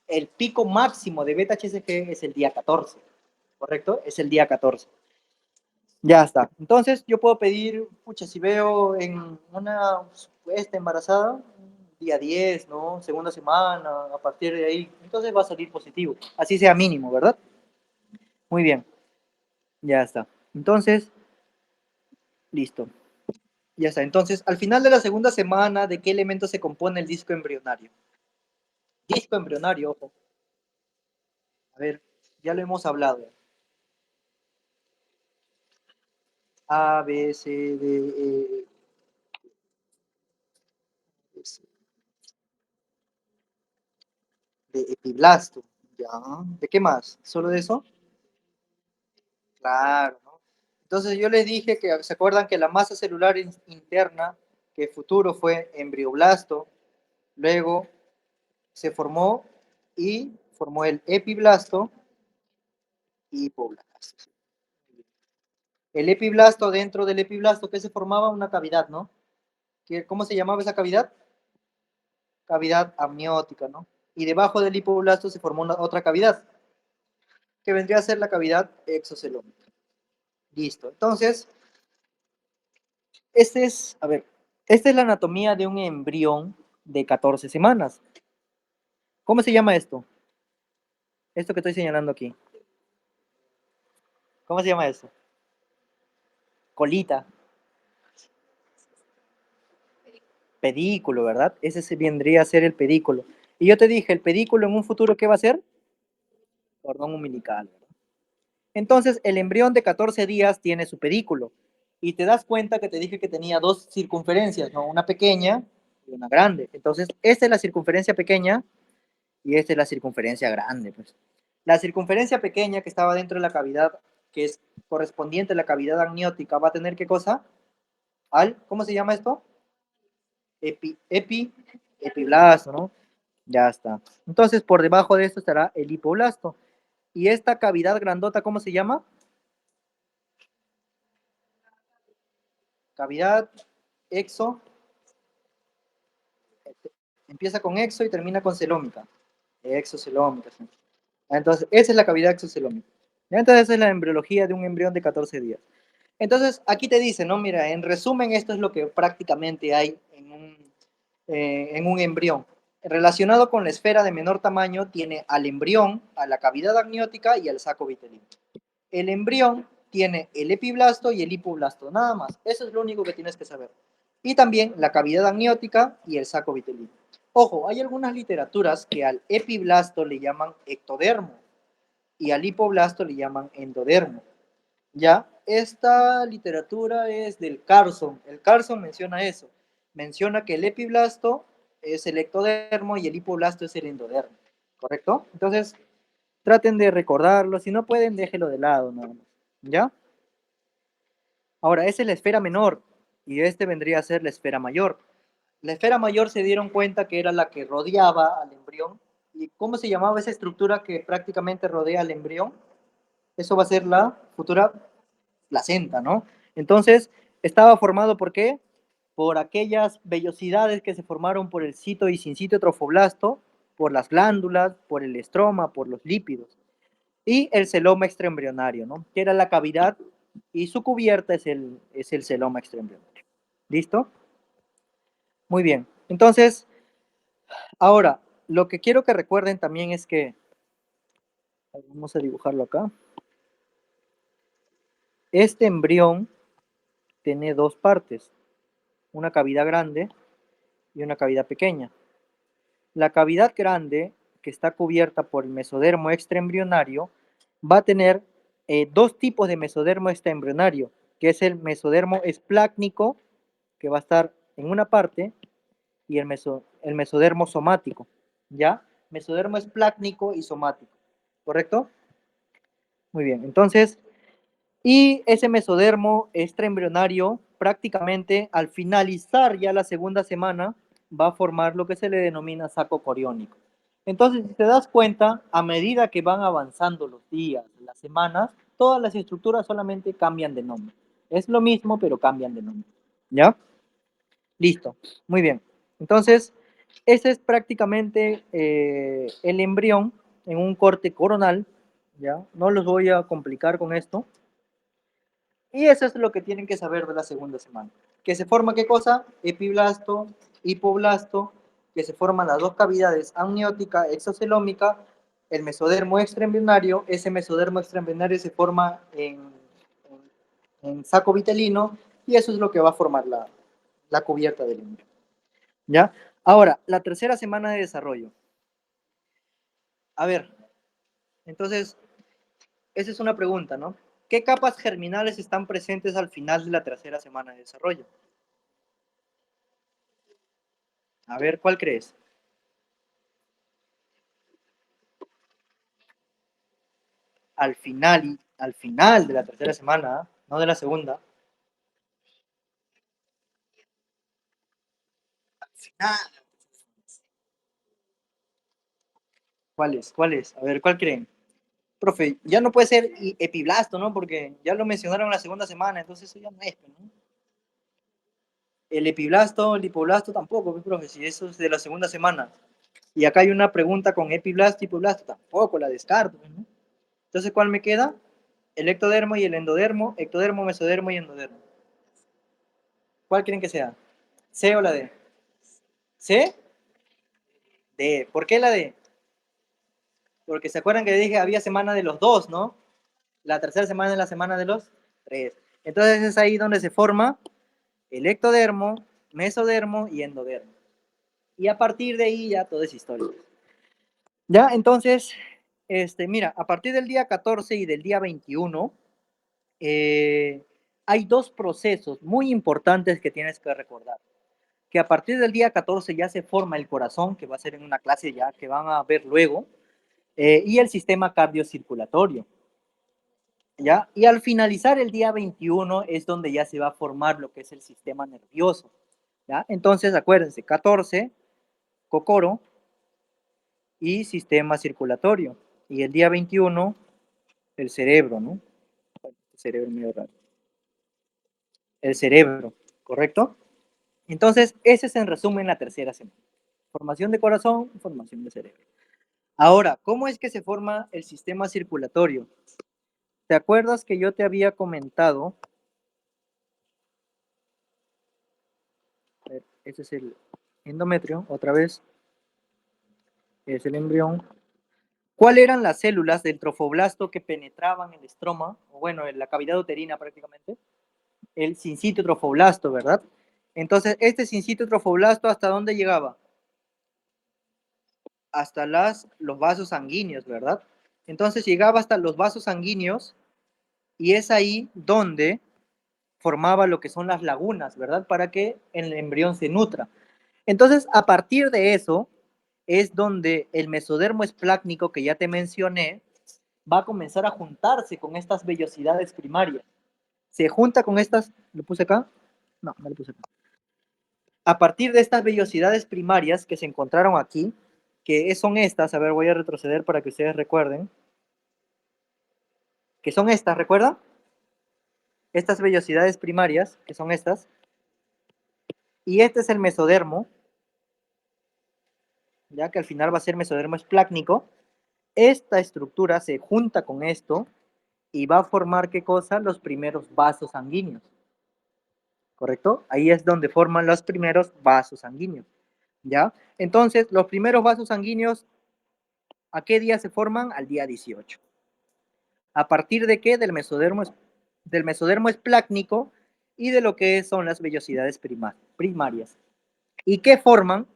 El pico máximo de beta HCG es el día 14, ¿correcto? Es el día 14. Ya está. Entonces yo puedo pedir, pucha, si veo en una supuesta embarazada, día 10, ¿no? Segunda semana, a partir de ahí, entonces va a salir positivo. Así sea mínimo, ¿verdad? Muy bien, ya está. Entonces, listo. Ya está. Entonces, al final de la segunda semana, ¿de qué elemento se compone el disco embrionario? Disco embrionario, ojo. A ver, ya lo hemos hablado. A, B, C, D, E, F, de epiblasto. Ya. ¿De qué más? ¿Solo de eso? Claro, ¿no? Entonces yo les dije que, ¿se acuerdan que la masa celular interna, que futuro fue embrioblasto, luego se formó y formó el epiblasto y hipoblasto? El epiblasto, dentro del epiblasto, ¿qué se formaba? Una cavidad, ¿no? ¿Cómo se llamaba esa cavidad? Cavidad amniótica, ¿no? Y debajo del hipoblasto se formó otra cavidad, que vendría a ser la cavidad exocelómica. Listo. Entonces, a ver, esta es la anatomía de un embrión de 14 semanas. ¿Cómo se llama esto? Esto que estoy señalando aquí. ¿Cómo se llama esto? Colita. Pedículo, ¿verdad? Ese se vendría a ser el pedículo. Y yo te dije, el pedículo en un futuro, ¿qué va a ser? Cordón umbilical. Entonces, el embrión de 14 días tiene su pedículo. Y te das cuenta que te dije que tenía dos circunferencias, ¿no? Una pequeña y una grande. Entonces, esta es la circunferencia pequeña y esta es la circunferencia grande, pues. La circunferencia pequeña que estaba dentro de la cavidad, que es correspondiente a la cavidad amniótica, va a tener ¿qué cosa? ¿Cómo se llama esto? Epiblasto, ¿no? Ya está. Entonces, por debajo de esto estará el hipoblasto. ¿Y esta cavidad grandota, cómo se llama? Cavidad exo, empieza con exo y termina con celómica. Exocelómica. ¿Sí? Entonces, esa es la cavidad exocelómica. Entonces, esa es la embriología de un embrión de 14 días. Entonces, aquí te dice, ¿no? Mira, en resumen, esto es lo que prácticamente hay en un embrión. Relacionado con la esfera de menor tamaño, tiene al embrión, a la cavidad amniótica y al saco vitelino. El embrión tiene el epiblasto y el hipoblasto, nada más. Eso es lo único que tienes que saber. Y también la cavidad amniótica y el saco vitelino. Ojo, hay algunas literaturas que al epiblasto le llaman ectodermo y al hipoblasto le llaman endodermo. ¿Ya? Esta literatura es del Carson. El Carson menciona eso. Menciona que el epiblasto es el ectodermo y el hipoblasto es el endodermo. ¿Correcto? Entonces, traten de recordarlo. Si no pueden, déjelo de lado, nada más. ¿Ya? Ahora, esa es la esfera menor y este vendría a ser la esfera mayor. La esfera mayor se dieron cuenta que era la que rodeaba al embrión. ¿Y cómo se llamaba esa estructura que prácticamente rodea al embrión? Eso va a ser la futura placenta, ¿no? Entonces, estaba formado ¿por qué? Por aquellas vellosidades que se formaron por el cito y sincito trofoblasto, por las glándulas, por el estroma, por los lípidos. Y el celoma extraembrionario, ¿no? Que era la cavidad y su cubierta es el celoma extraembrionario. ¿Listo? Muy bien. Entonces, ahora, lo que quiero que recuerden también es que, vamos a dibujarlo acá, este embrión tiene dos partes, una cavidad grande y una cavidad pequeña. La cavidad grande, que está cubierta por el mesodermo extraembrionario, va a tener dos tipos de mesodermo extraembrionario. que es el mesodermo esplácnico, que va a estar en una parte, y el mesodermo somático, ¿ya? Mesodermo esplácnico y somático, ¿correcto? Muy bien, entonces, y ese mesodermo extraembrionario, prácticamente al finalizar ya la segunda semana, va a formar lo que se le denomina saco coriónico. Entonces, si te das cuenta, a medida que van avanzando los días, las semanas, todas las estructuras solamente cambian de nombre. Es lo mismo, pero cambian de nombre. ¿Ya? Listo. Muy bien. Entonces, ese es prácticamente el embrión en un corte coronal. ¿Ya? No los voy a complicar con esto. Y eso es lo que tienen que saber de la segunda semana. Que se forma qué cosa? Epiblasto, hipoblasto, que se forman las dos cavidades amniótica, exocelómica, el mesodermo extraembrionario. Ese mesodermo extraembrionario se forma en saco vitelino y eso es lo que va a formar la cubierta del embrión. ¿Ya? Ahora, la tercera semana de desarrollo. A ver, entonces, esa es una pregunta, ¿no? ¿Qué capas germinales están presentes al final de la tercera semana de desarrollo? A ver, ¿cuál crees? Al final de la tercera semana, no de la segunda. Al final. ¿Cuál es? ¿Cuál es? A ver, ¿cuál creen? Profe, ya no puede ser epiblasto, ¿no? Porque ya lo mencionaron la segunda semana, entonces eso ya no es, ¿no? El epiblasto, el hipoblasto tampoco, profe, si eso es de la segunda semana. Y acá hay una pregunta con epiblasto, hipoblasto, tampoco la descarto, ¿no? Entonces, ¿cuál me queda? El ectodermo y el endodermo, ectodermo, mesodermo y endodermo. ¿Cuál creen que sea? ¿C o la D? ¿C? D. ¿Por qué la D? Porque se acuerdan que dije había semana de los dos, ¿no? La tercera semana es la semana de los tres. Entonces es ahí donde se forma el ectodermo, mesodermo y endodermo. Y a partir de ahí ya todo es historia. Ya, entonces, mira, a partir del día 14 y del día 21, hay dos procesos muy importantes que tienes que recordar. Que a partir del día 14 ya se forma el corazón, que va a ser en una clase ya que van a ver luego, y el sistema cardiocirculatorio. ¿Ya? Y al finalizar el día 21 es donde ya se va a formar lo que es el sistema nervioso. ¿Ya? Entonces, acuérdense, 14, cocoro y sistema circulatorio. Y el día 21, el cerebro, ¿no? El cerebro medio raro. El cerebro, ¿correcto? Entonces, ese es en resumen la tercera semana. Formación de corazón, formación de cerebro. Ahora, ¿cómo es que se forma el sistema circulatorio? ¿Te acuerdas que yo te había comentado? A ver, ese es el endometrio, otra vez, es el embrión. ¿Cuáles eran las células del trofoblasto que penetraban el estroma, o bueno, en la cavidad uterina prácticamente? El sincito trofoblasto, ¿verdad? Entonces, este sincito trofoblasto, ¿hasta dónde llegaba? Hasta los vasos sanguíneos, ¿verdad? Entonces llegaba hasta los vasos sanguíneos y es ahí donde formaba lo que son las lagunas, ¿verdad? Para que el embrión se nutra. Entonces, a partir de eso, es donde el mesodermo esplácnico que ya te mencioné va a comenzar a juntarse con estas vellosidades primarias. Se junta con estas, ¿lo puse acá? No, no lo puse acá. A partir de estas vellosidades primarias que se encontraron aquí, que son estas, a ver, voy a retroceder para que ustedes recuerden, que son estas, ¿recuerdan? Estas vellosidades primarias, que son estas, y este es el mesodermo, ya que al final va a ser mesodermo esplácnico. Esta estructura se junta con esto y va a formar, ¿qué cosa? Los primeros vasos sanguíneos, ¿correcto? Ahí es donde forman los primeros vasos sanguíneos, ¿ya? Entonces, los primeros vasos sanguíneos, ¿a qué día se forman? Al día 18. ¿A partir de qué? Del mesodermo esplácnico y de lo que son las vellosidades primarias. ¿Y qué forman?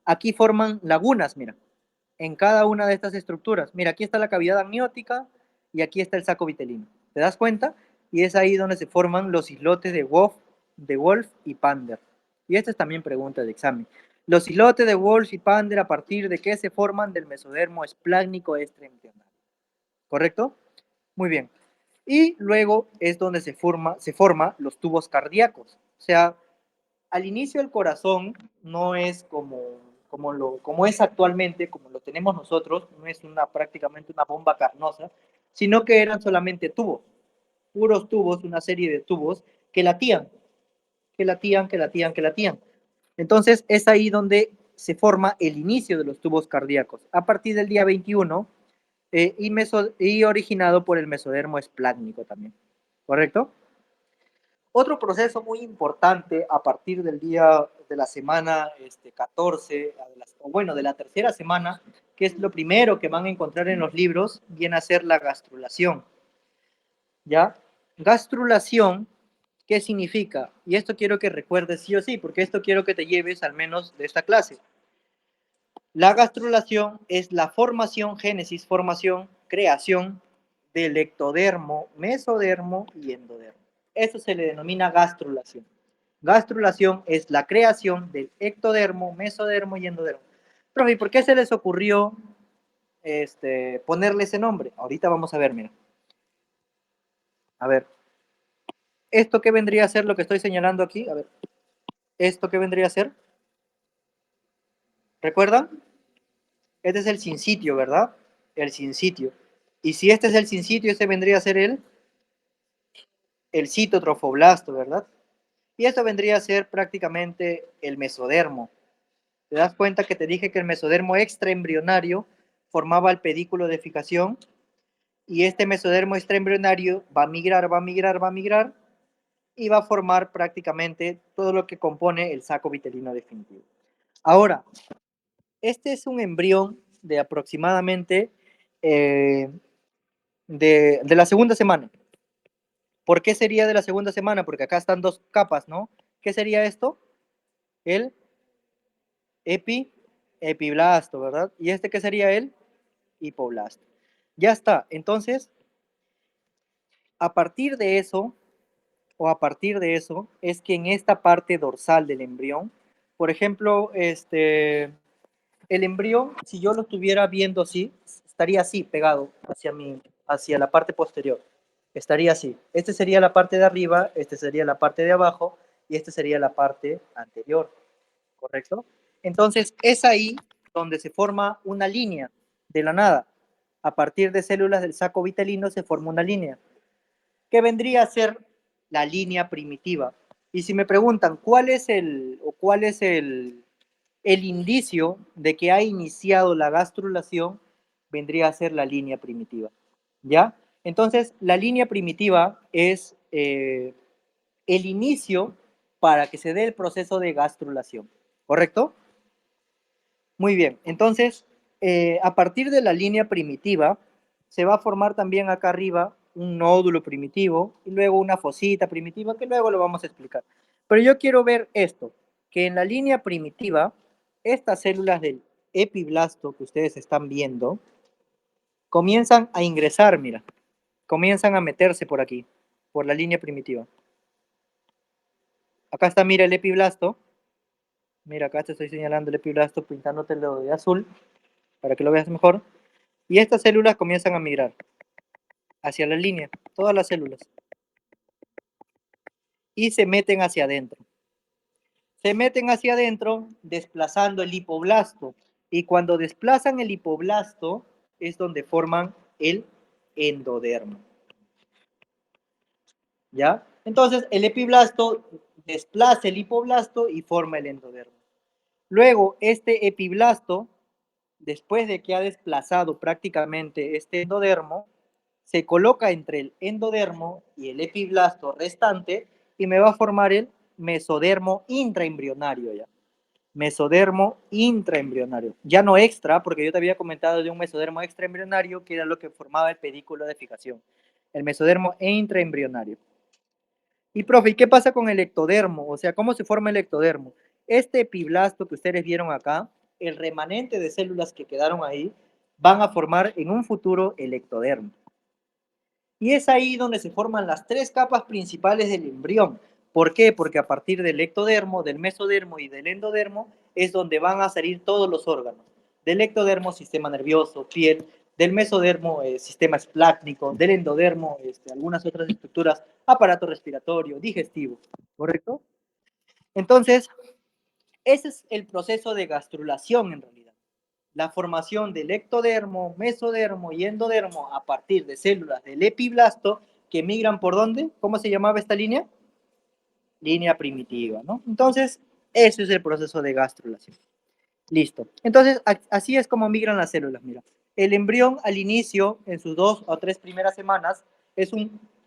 Aquí forman lagunas, mira, en cada una de estas estructuras. Mira, aquí está la cavidad amniótica y aquí está el saco vitelino. ¿Te das cuenta? y es ahí donde se forman los islotes de Wolf y Pander. Y esta es también pregunta de examen. Los islotes de Wolf y Pander, ¿a partir de qué se forman? Del mesodermo esplácnico extraembrionario. ¿Correcto? Muy bien. Y luego es donde se forma los tubos cardíacos. O sea, al inicio el corazón no es como es actualmente, como lo tenemos nosotros, no es prácticamente una bomba carnosa, sino que eran solamente tubos, puros tubos, una serie de tubos que latían, que latían, que latían, que latían. Entonces es ahí donde se forma el inicio de los tubos cardíacos, a partir del día 21 y originado por el mesodermo esplácnico también. ¿Correcto? Otro proceso muy importante a partir del día de la semana 14, o bueno, de la tercera semana, que es lo primero que van a encontrar en los libros, viene a ser la gastrulación. ¿Ya? Gastrulación, ¿qué significa? Y esto quiero que recuerdes sí o sí, porque esto quiero que te lleves al menos de esta clase. La gastrulación es la formación, génesis, formación, creación del ectodermo, mesodermo y endodermo. Eso se le denomina gastrulación. Gastrulación es la creación del ectodermo, mesodermo y endodermo. Profe, ¿por qué se les ocurrió ponerle ese nombre? Ahorita vamos a ver, mira. A ver, ¿esto qué vendría a ser lo que estoy señalando aquí? A ver, ¿esto qué vendría a ser? ¿Recuerdan? Este es el sincitio, ¿verdad? El sincitio. Y si este es el sincitio, este vendría a ser el citotrofoblasto, ¿verdad? Y esto vendría a ser prácticamente el mesodermo. ¿Te das cuenta que te dije que el mesodermo extraembrionario formaba el pedículo de fijación? Y este mesodermo extraembrionario va a migrar, va a migrar, va a migrar y va a formar prácticamente todo lo que compone el saco vitelino definitivo. Ahora, este es un embrión de aproximadamente eh, de la segunda semana. ¿Por qué sería de la segunda semana? Porque acá están dos capas, ¿no? ¿Qué sería esto? El epiblasto, ¿verdad? ¿Y este qué sería el hipoblasto? Ya está. Entonces, a partir de eso, a partir de eso, es que en esta parte dorsal del embrión, por ejemplo, el embrión, si yo lo estuviera viendo así, estaría así, pegado hacia la parte posterior. Estaría así. Este sería la parte de arriba, este sería la parte de abajo y este sería la parte anterior. ¿Correcto? Entonces, es ahí donde se forma una línea de la nada. A partir de células del saco vitelino se forma una línea, que vendría a ser la línea primitiva. Y si me preguntan cuál es el indicio de que ha iniciado la gastrulación, vendría a ser la línea primitiva. ¿Ya? Entonces, la línea primitiva es el inicio para que se dé el proceso de gastrulación. ¿Correcto? Muy bien, entonces, a partir de la línea primitiva, se va a formar también acá arriba un nódulo primitivo y luego una fosita primitiva, que luego lo vamos a explicar. Pero yo quiero ver esto, que en la línea primitiva, estas células del epiblasto que ustedes están viendo, comienzan a ingresar, mira, comienzan a meterse por aquí, por la línea primitiva. Acá está, mira, el epiblasto. Mira, acá te estoy señalando el epiblasto, pintándotelo de azul, para que lo veas mejor. Y estas células comienzan a migrar hacia la línea, todas las células, y se meten hacia adentro. Se meten hacia adentro desplazando el hipoblasto. Y cuando desplazan el hipoblasto es donde forman el endodermo. ¿Ya? Entonces el epiblasto desplaza el hipoblasto y forma el endodermo. Luego este epiblasto, después de que ha desplazado prácticamente este endodermo, se coloca entre el endodermo y el epiblasto restante y me va a formar el mesodermo intraembrionario ya. Mesodermo intraembrionario. Ya no extra, porque yo te había comentado de un mesodermo extraembrionario que era lo que formaba el pedículo de fijación. El mesodermo intraembrionario. Y profe, ¿y qué pasa con el ectodermo? O sea, ¿cómo se forma el ectodermo? Este epiblasto que ustedes vieron acá, el remanente de células que quedaron ahí, van a formar en un futuro el ectodermo. Y es ahí donde se forman las tres capas principales del embrión. ¿Por qué? Porque a partir del ectodermo, del mesodermo y del endodermo es donde van a salir todos los órganos. Del ectodermo, sistema nervioso, piel; del mesodermo, sistema esplácnico; del endodermo, algunas otras estructuras, aparato respiratorio, digestivo, ¿correcto? Entonces, ese es el proceso de gastrulación en realidad. La formación del ectodermo, mesodermo y endodermo a partir de células del epiblasto que migran por ¿dónde? ¿Cómo se llamaba esta línea? Línea primitiva, ¿no? Entonces, ese es el proceso de gastrulación. Listo. Entonces, así es como migran las células, mira. El embrión al inicio, en sus 2 o 3 primeras semanas, es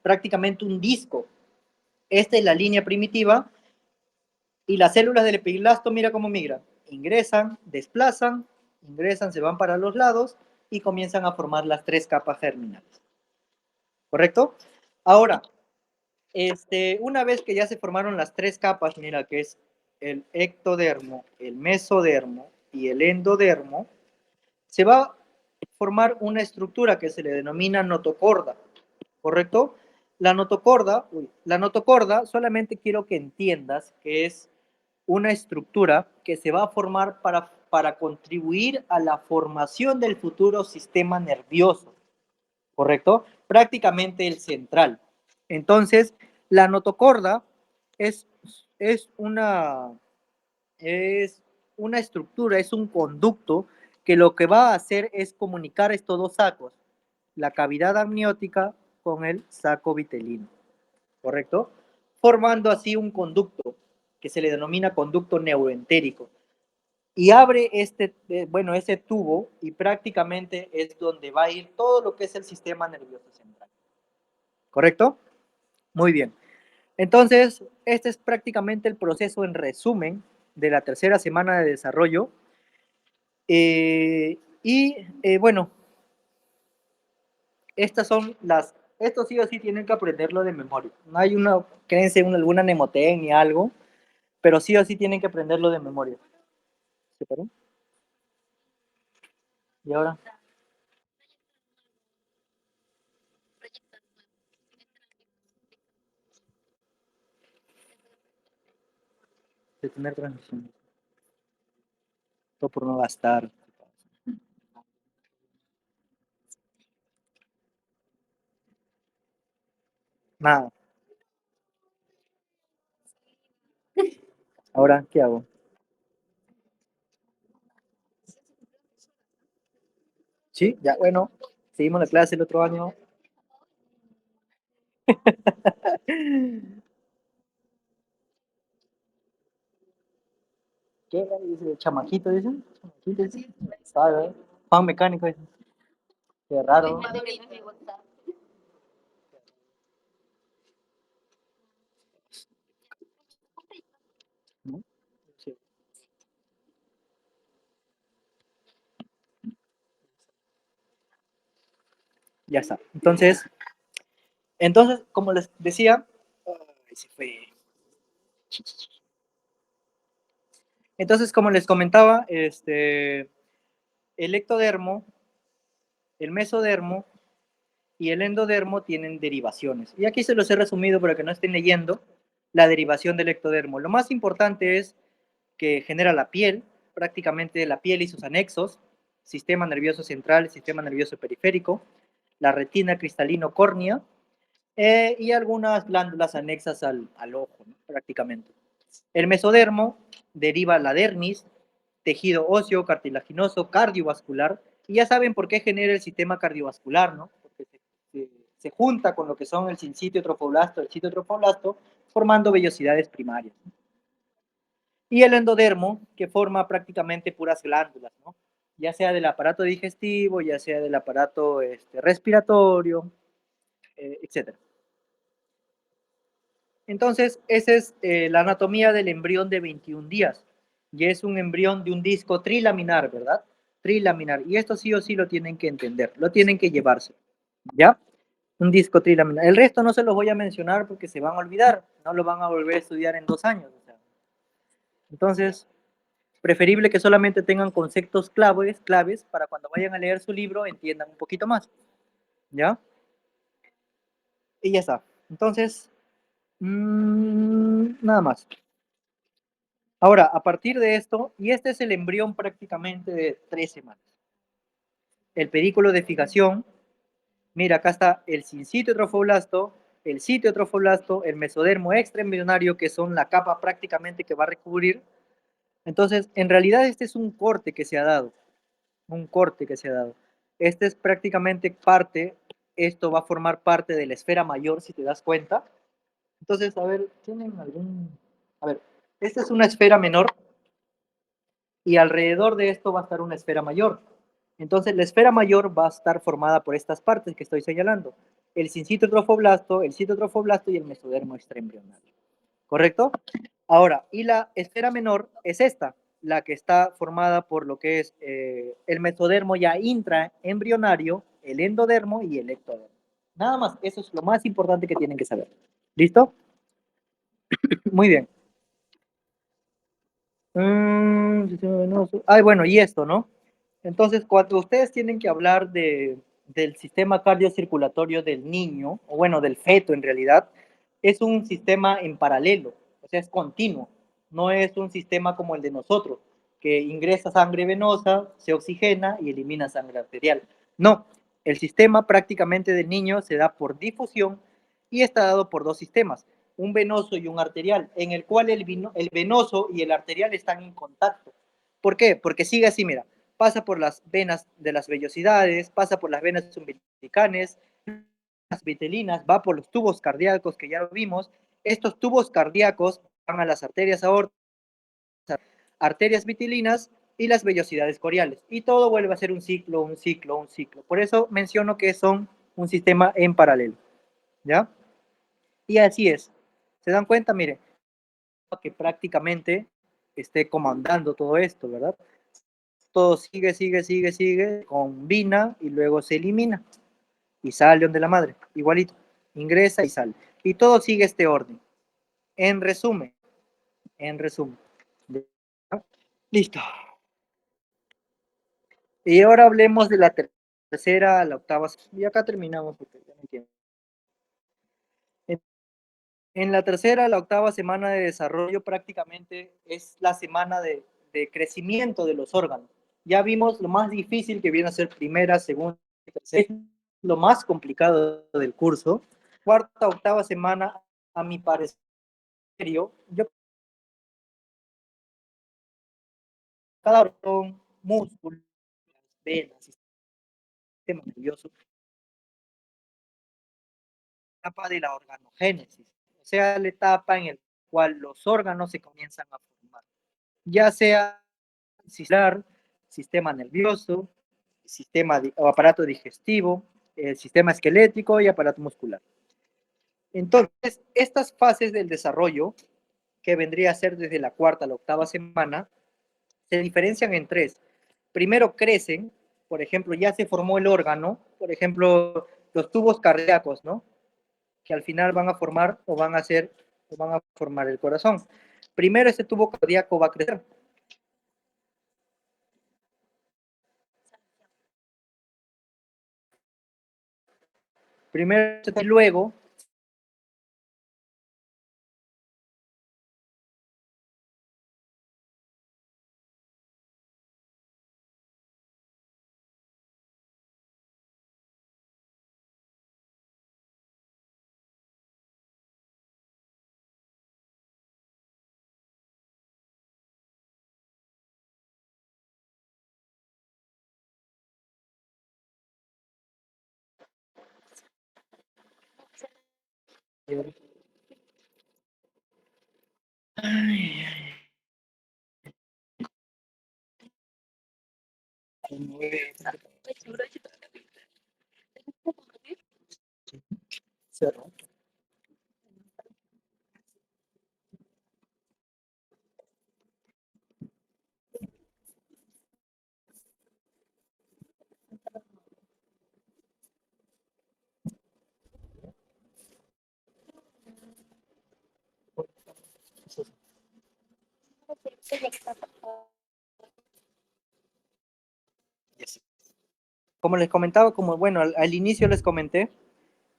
prácticamente un disco. Esta es la línea primitiva y las células del epiblasto, mira cómo migran. Ingresan, desplazan, ingresan, se van para los lados y comienzan a formar las tres capas germinales. ¿Correcto? Ahora, una vez que ya se formaron las tres capas, mira, que es el ectodermo, el mesodermo y el endodermo, se va a formar una estructura que se le denomina notocorda, ¿correcto? La notocorda, solamente quiero que entiendas que es una estructura que se va a formar para contribuir a la formación del futuro sistema nervioso, ¿correcto? Prácticamente el central. Entonces, la notocorda es, es, una, es una estructura, es un conducto que lo que va a hacer es comunicar estos dos sacos, la cavidad amniótica con el saco vitelino, ¿correcto? Formando así un conducto que se le denomina conducto neuroentérico. Y abre ese tubo y prácticamente es donde va a ir todo lo que es el sistema nervioso central. ¿Correcto? Muy bien. Entonces, este es prácticamente el proceso en resumen de la tercera semana de desarrollo. Bueno, estos sí o sí tienen que aprenderlo de memoria. No hay créense, alguna mnemotecnia, algo, pero sí o sí tienen que aprenderlo de memoria. ¿Se paró? ¿Y ahora? De tener transmisión. Todo por no gastar. Nada. Ahora, ¿qué hago? Sí, ya, bueno, seguimos la clase el otro año. ¿Qué? Dice, chamaquito, dice. Chamaquito, dice. ¿Sabe? Juan mecánico, dice. Qué raro. ¿No? Sí. Ya está. Entonces, como les decía, ay, se fue. Entonces, como les comentaba, el ectodermo, el mesodermo y el endodermo tienen derivaciones. Y aquí se los he resumido para que no estén leyendo la derivación del ectodermo. Lo más importante es que genera la piel, prácticamente la piel y sus anexos, sistema nervioso central, sistema nervioso periférico, la retina cristalino-córnea y algunas glándulas anexas al ojo, ¿no? Prácticamente. El mesodermo deriva la dermis, tejido óseo, cartilaginoso, cardiovascular, y ya saben por qué genera el sistema cardiovascular, ¿no? Porque se junta con lo que son el sincitio trofoblasto, el citotrofoblasto, formando vellosidades primarias. Y el endodermo, que forma prácticamente puras glándulas, ¿no? Ya sea del aparato digestivo, ya sea del aparato respiratorio, etc. Entonces, esa es la anatomía del embrión de 21 días. Y es un embrión de un disco trilaminar, ¿verdad? Trilaminar. Y esto sí o sí lo tienen que entender, lo tienen que llevarse. ¿Ya? Un disco trilaminar. El resto no se los voy a mencionar porque se van a olvidar, no lo van a volver a estudiar en 2 años. O sea. Entonces, preferible que solamente tengan conceptos claves para cuando vayan a leer su libro entiendan un poquito más. ¿Ya? Y ya está. Entonces, nada más. Ahora, a partir de esto, y este es el embrión prácticamente de 3 semanas. El pedículo de fijación, mira, acá está el sincito trofoblasto, el sitio trofoblasto, el mesodermo extraembrionario, que son la capa prácticamente que va a recubrir. Entonces, en realidad este es un corte que se ha dado, un corte que se ha dado. Este es prácticamente parte, esto va a formar parte de la esfera mayor, si te das cuenta. Entonces, a ver, ¿tienen algún...? A ver, esta es una esfera menor y alrededor de esto va a estar una esfera mayor. Entonces, la esfera mayor va a estar formada por estas partes que estoy señalando. El sincito trofoblasto, el citotrofoblasto y el mesodermo extraembrionario. ¿Correcto? Ahora, y la esfera menor es esta, la que está formada por lo que es el mesodermo ya intraembrionario, el endodermo y el ectodermo. Nada más, eso es lo más importante que tienen que saber. ¿Listo? Muy bien. Sistema venoso. Ay, bueno, y esto, ¿no? Entonces, cuando ustedes tienen que hablar del sistema cardiocirculatorio del niño, o bueno, del feto en realidad, es un sistema en paralelo, o sea, es continuo, no es un sistema como el de nosotros, que ingresa sangre venosa, se oxigena y elimina sangre arterial. No, el sistema prácticamente del niño se da por difusión y está dado por dos sistemas, un venoso y un arterial, en el cual el venoso y el arterial están en contacto. ¿Por qué? Porque sigue así, mira, pasa por las venas de las vellosidades, pasa por las venas umbilicanes, las vitelinas, va por los tubos cardíacos que ya lo vimos. Estos tubos cardíacos van a las arterias aórticas, arterias vitilinas y las vellosidades coriales. Y todo vuelve a ser un ciclo, un ciclo, un ciclo. Por eso menciono que son un sistema en paralelo. ¿Ya? Y así es. ¿Se dan cuenta? Mire, que prácticamente esté comandando todo esto, ¿verdad? Todo sigue, sigue, sigue, sigue, combina y luego se elimina y sale donde la madre, igualito, ingresa y sale. Y todo sigue este orden. En resumen, en resumen. Listo. Y ahora hablemos de la tercera a la octava. Y acá terminamos porque ya no entiendo. En la tercera a la octava semana de desarrollo prácticamente es la semana de crecimiento de los órganos. Ya vimos lo más difícil que viene a ser primera, segunda, tercera. Es lo más complicado del curso. Cuarta, octava semana, a mi parecer, yo cada órgano, músculo, venas, sistema nervioso, etapa de la organogénesis, o sea, la etapa en la cual los órganos se comienzan a formar, ya sea celular, sistema nervioso, sistema o aparato digestivo, el sistema esquelético y aparato muscular. Entonces, estas fases del desarrollo, que vendría a ser desde la cuarta a la octava semana, se diferencian en tres. Primero crecen, por ejemplo, ya se formó el órgano, por ejemplo, los tubos cardíacos, ¿no? Que al final van a formar o van a hacer o van a formar el corazón. Primero este tubo cardíaco va a crecer. Primero y luego como les comentaba, como bueno, al inicio les comenté,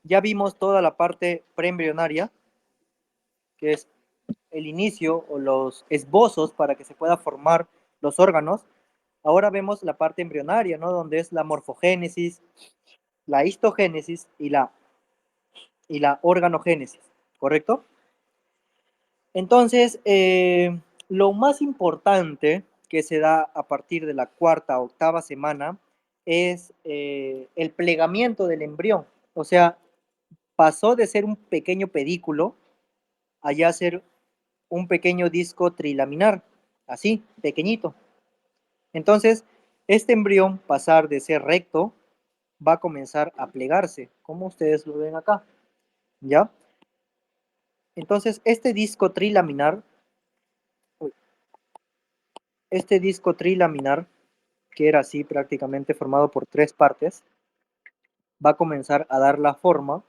ya vimos toda la parte preembrionaria, que es el inicio o los esbozos para que se pueda formar los órganos. Ahora vemos la parte embrionaria, ¿no? Donde es la morfogénesis, la histogénesis y la organogénesis, ¿correcto? Entonces, lo más importante que se da a partir de la cuarta o octava semana es el plegamiento del embrión. O sea, pasó de ser un pequeño pedículo a ya ser un pequeño disco trilaminar, así, pequeñito. Entonces, este embrión pasar de ser recto va a comenzar a plegarse, como ustedes lo ven acá, ¿ya? Entonces, este disco trilaminar, que era así prácticamente formado por tres partes, va a comenzar a dar la forma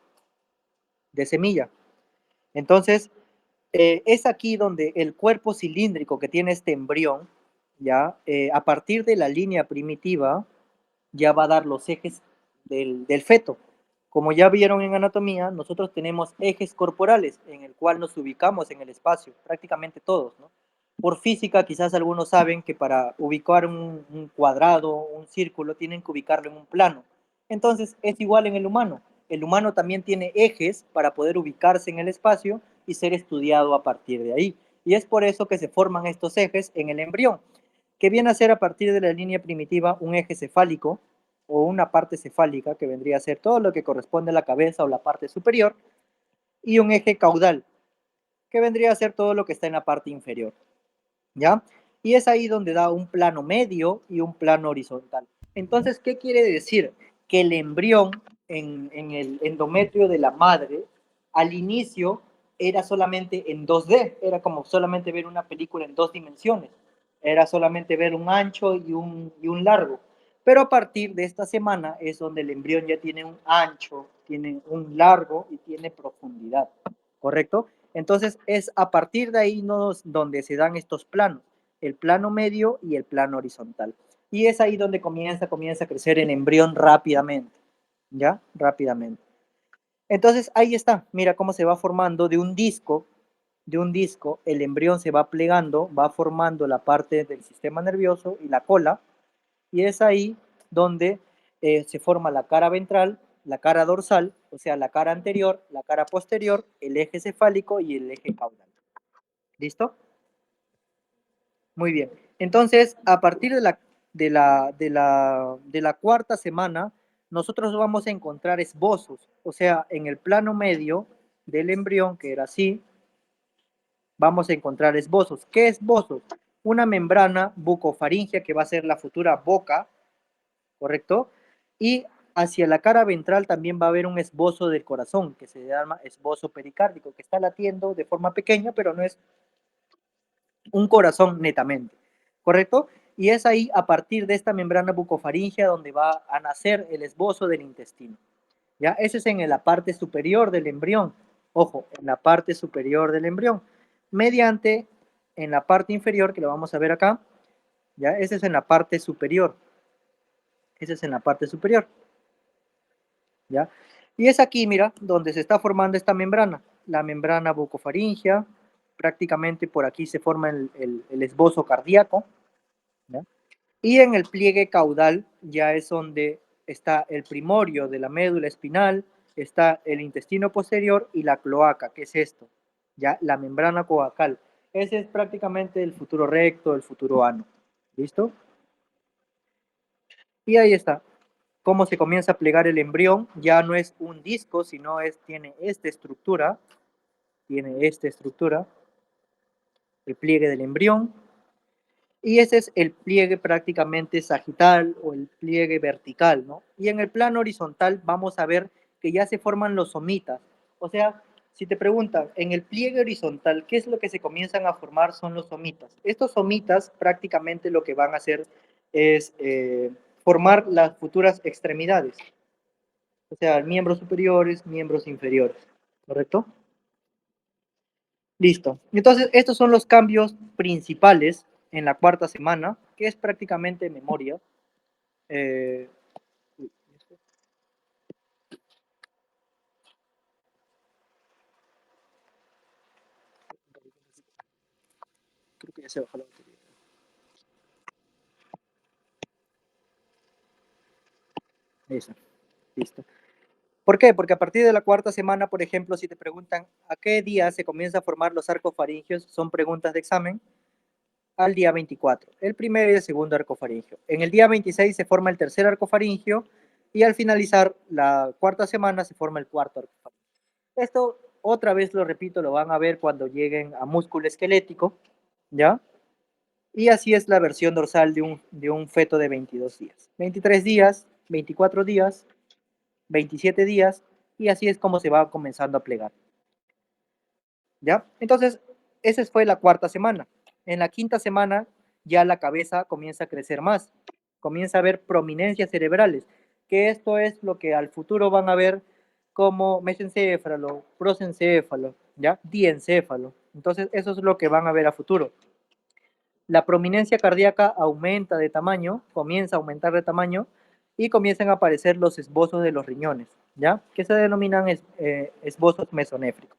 de semilla. Entonces, es aquí donde el cuerpo cilíndrico que tiene este embrión, ya, a partir de la línea primitiva, ya va a dar los ejes del feto. Como ya vieron en anatomía, nosotros tenemos ejes corporales en el cual nos ubicamos en el espacio, prácticamente todos, ¿no? Por física, quizás algunos saben que para ubicar un cuadrado, un círculo, tienen que ubicarlo en un plano. Entonces, es igual en el humano. El humano también tiene ejes para poder ubicarse en el espacio y ser estudiado a partir de ahí. Y es por eso que se forman estos ejes en el embrión, que viene a ser a partir de la línea primitiva un eje cefálico o una parte cefálica, que vendría a ser todo lo que corresponde a la cabeza o la parte superior, y un eje caudal, que vendría a ser todo lo que está en la parte inferior, ¿ya? Y es ahí donde da un plano medio y un plano horizontal. Entonces, ¿qué quiere decir? Que el embrión en el endometrio de la madre, al inicio, era solamente en 2D, era como solamente ver una película en dos dimensiones, era solamente ver un ancho y un largo. Pero a partir de esta semana es donde el embrión ya tiene un ancho, tiene un largo y tiene profundidad, ¿correcto? Entonces es a partir de ahí ¿no? donde se dan estos planos, el plano medio y el plano horizontal. Y es ahí donde comienza a crecer el embrión rápidamente, ¿ya? Rápidamente. Entonces ahí está, mira cómo se va formando de un disco, el embrión se va plegando, va formando la parte del sistema nervioso y la cola, y es ahí donde se forma la cara ventral, la cara dorsal, o sea, la cara anterior, la cara posterior, el eje cefálico y el eje caudal. ¿Listo? Muy bien. Entonces, a partir de la cuarta semana, nosotros vamos a encontrar esbozos, o sea, en el plano medio del embrión, que era así, vamos a encontrar esbozos. ¿Qué esbozos? Una membrana bucofaringea que va a ser la futura boca, ¿correcto? Y hacia la cara ventral también va a haber un esbozo del corazón, que se llama esbozo pericárdico, que está latiendo de forma pequeña, pero no es un corazón netamente, ¿correcto? Y es ahí, a partir de esta membrana bucofaringea, donde va a nacer el esbozo del intestino. ¿Ya? Ese es en la parte superior del embrión. Ojo, en la parte superior del embrión. Mediante, en la parte inferior, que lo vamos a ver acá, ¿ya? Ese es en la parte superior. Ese es en la parte superior, ¿ya? Y es aquí, mira, donde se está formando esta membrana, la membrana bucofaringea, prácticamente por aquí se forma el esbozo cardíaco, ¿ya? Y en el pliegue caudal ya es donde está el primorio de la médula espinal, está el intestino posterior y la cloaca, que es esto, ya la membrana coacal. Ese es prácticamente el futuro recto, el futuro ano. ¿Listo? Y ahí está. Cómo se comienza a plegar el embrión, ya no es un disco, sino tiene esta estructura, el pliegue del embrión, y ese es el pliegue prácticamente sagital o el pliegue vertical, ¿no? Y en el plano horizontal vamos a ver que ya se forman los somitas. O sea, si te preguntan, en el pliegue horizontal, ¿qué es lo que se comienzan a formar? Son los somitas. Estos somitas prácticamente lo que van a hacer es formar las futuras extremidades. O sea, miembros superiores, miembros inferiores. ¿Correcto? Listo. Entonces, estos son los cambios principales en la cuarta semana, que es prácticamente memoria. Eh, Ya se bajó la batería. Eso, listo. ¿Por qué? Porque a partir de la cuarta semana, por ejemplo, si te preguntan a qué día se comienza a formar los arcos faringios, son preguntas de examen, al día 24, el primer y el segundo arco faringio. En el día 26 se forma el tercer arco faringio y al finalizar la cuarta semana se forma el cuarto arco faringio. Esto, otra vez lo repito, lo van a ver cuando lleguen a músculo esquelético, ¿ya? Y así es la versión dorsal de un feto de 22 días. 23 días, 24 días, 27 días, y así es como se va comenzando a plegar. ¿Ya? Entonces, esa fue la cuarta semana. En la quinta semana ya la cabeza comienza a crecer más, comienza a haber prominencias cerebrales, que esto es lo que al futuro van a ver como mesencéfalo, prosencéfalo, ¿ya? Diencéfalo. Entonces, eso es lo que van a ver a futuro. La prominencia cardíaca aumenta de tamaño, comienza a aumentar de tamaño y comienzan a aparecer los esbozos de los riñones, ¿ya? Que se denominan esbozos mesonéfricos.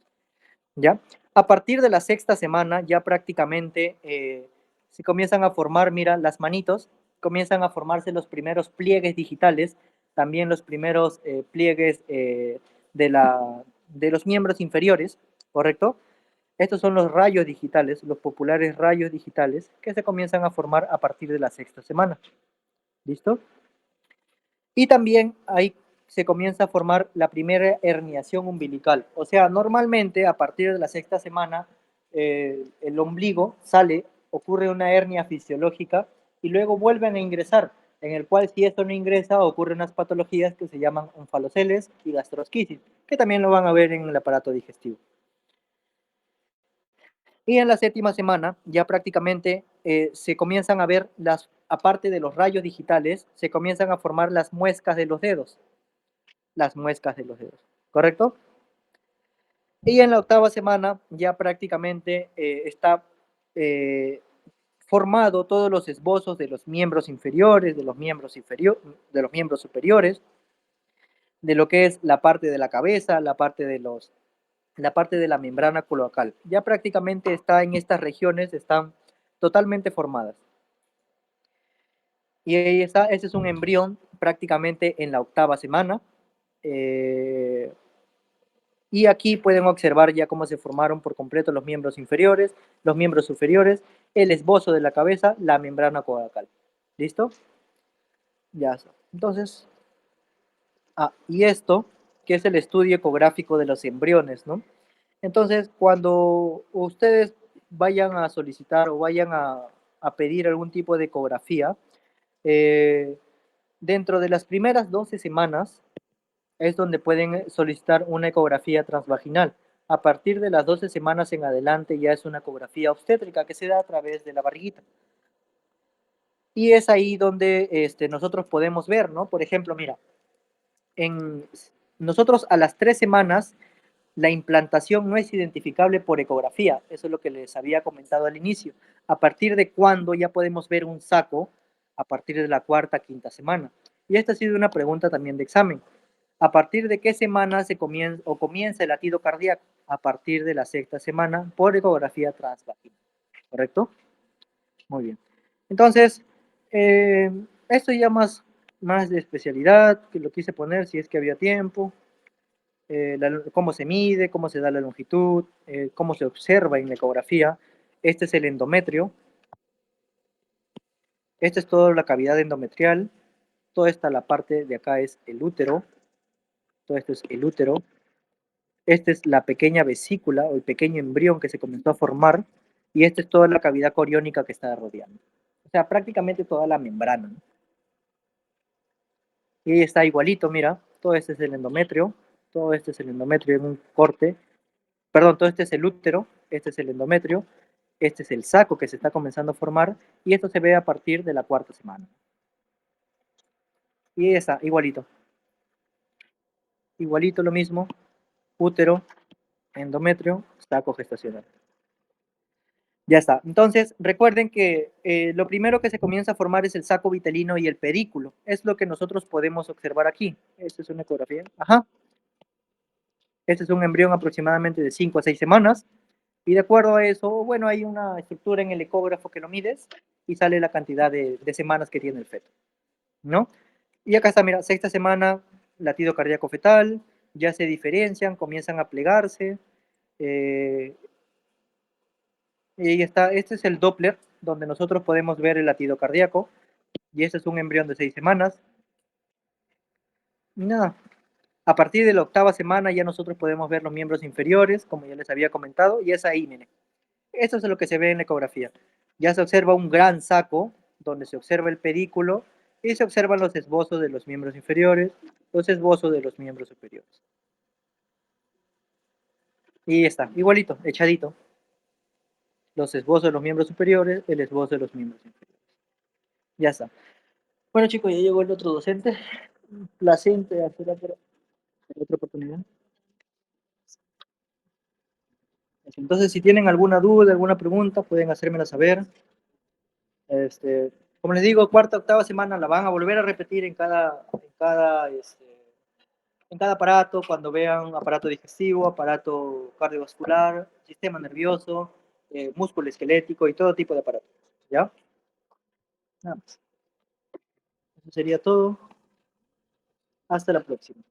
¿Ya? A partir de la sexta semana ya prácticamente se comienzan a formar, mira, las manitos, comienzan a formarse los primeros pliegues digitales, también los primeros pliegues de los miembros inferiores, ¿correcto? Estos son los rayos digitales, los populares rayos digitales, que se comienzan a formar a partir de la sexta semana. ¿Listo? Y también ahí se comienza a formar la primera herniación umbilical. O sea, normalmente a partir de la sexta semana, el ombligo sale, ocurre una hernia fisiológica y luego vuelven a ingresar, en el cual si esto no ingresa, ocurren unas patologías que se llaman onfaloceles y gastrosquisis, que también lo van a ver en el aparato digestivo. Y en la séptima semana ya prácticamente se comienzan a ver aparte de los rayos digitales, se comienzan a formar las muescas de los dedos, ¿correcto? Y en la octava semana ya prácticamente está eh, formado todos los esbozos de los miembros inferiores, de los miembros superiores, de lo que es la parte de la cabeza, la parte de la membrana cloacal. Ya prácticamente está en estas regiones, están totalmente formadas. Y ahí está, ese es un embrión prácticamente en la octava semana. Eh, y aquí pueden observar ya cómo se formaron por completo los miembros inferiores, los miembros superiores, el esbozo de la cabeza, la membrana coacal. ¿Listo? Ya está. Entonces, y esto, que es el estudio ecográfico de los embriones, ¿no? Entonces, cuando ustedes vayan a solicitar o vayan a pedir algún tipo de ecografía, eh, dentro de las primeras 12 semanas es donde pueden solicitar una ecografía transvaginal. A partir de las 12 semanas en adelante ya es una ecografía obstétrica que se da a través de la barriguita. Y es ahí donde nosotros podemos ver, ¿no? Por ejemplo, mira, en, nosotros a las 3 semanas la implantación no es identificable por ecografía, eso es lo que les había comentado al inicio. A partir de cuándo ya podemos ver un saco, a partir de la cuarta, quinta semana. Y esta ha sido una pregunta también de examen. ¿A partir de qué semana comienza el latido cardíaco? A partir de la sexta semana por ecografía transvaginal. ¿Correcto? Muy bien. Entonces, eh, esto ya más de especialidad, que lo quise poner si es que había tiempo, cómo se mide, cómo se da la longitud, cómo se observa en la ecografía. Este es el endometrio. Esta es toda la cavidad endometrial. Toda esta la parte de acá es el útero. Todo esto es el útero. Esta es la pequeña vesícula o el pequeño embrión que se comenzó a formar. Y esta es toda la cavidad coriónica que está rodeando. O sea, prácticamente toda la membrana, ¿no? Y ahí está igualito, mira. Todo este es el endometrio. Todo este es el endometrio en un corte. Perdón, todo este es el útero. Este es el endometrio. Este es el saco que se está comenzando a formar. Y esto se ve a partir de la cuarta semana. Y ahí está, igualito. Igualito lo mismo. Útero, endometrio, saco gestacional. Ya está. Entonces, recuerden que lo primero que se comienza a formar es el saco vitelino y el pedículo. Es lo que nosotros podemos observar aquí. Esta es una ecografía. Ajá. Este es un embrión aproximadamente de 5 a 6 semanas. Y de acuerdo a eso, bueno, hay una estructura en el ecógrafo que lo mides y sale la cantidad de semanas que tiene el feto, ¿no? Y acá está, mira, sexta semana, latido cardíaco fetal, ya se diferencian, comienzan a plegarse. eh, y ahí está, este es el Doppler, donde nosotros podemos ver el latido cardíaco. Y este es un embrión de 6 semanas. Y nada, a partir de la octava semana ya nosotros podemos ver los miembros inferiores, como ya les había comentado, y es ahí, miren. Eso es lo que se ve en la ecografía. Ya se observa un gran saco donde se observa el pedículo y se observan los esbozos de los miembros inferiores, los esbozos de los miembros superiores. Y está, igualito, echadito. Los esbozos de los miembros superiores, el esbozo de los miembros inferiores. Ya está. Bueno, chicos, ya llegó el otro docente. Placente, hasta otra oportunidad. Entonces, si tienen alguna duda, alguna pregunta, pueden hacérmela saber. Este, como les digo, cuarta, octava semana la van a volver a repetir en cada aparato, cuando vean aparato digestivo, aparato cardiovascular, sistema nervioso, músculo esquelético y todo tipo de aparatos. ¿Ya? Nada más. Eso sería todo. Hasta la próxima.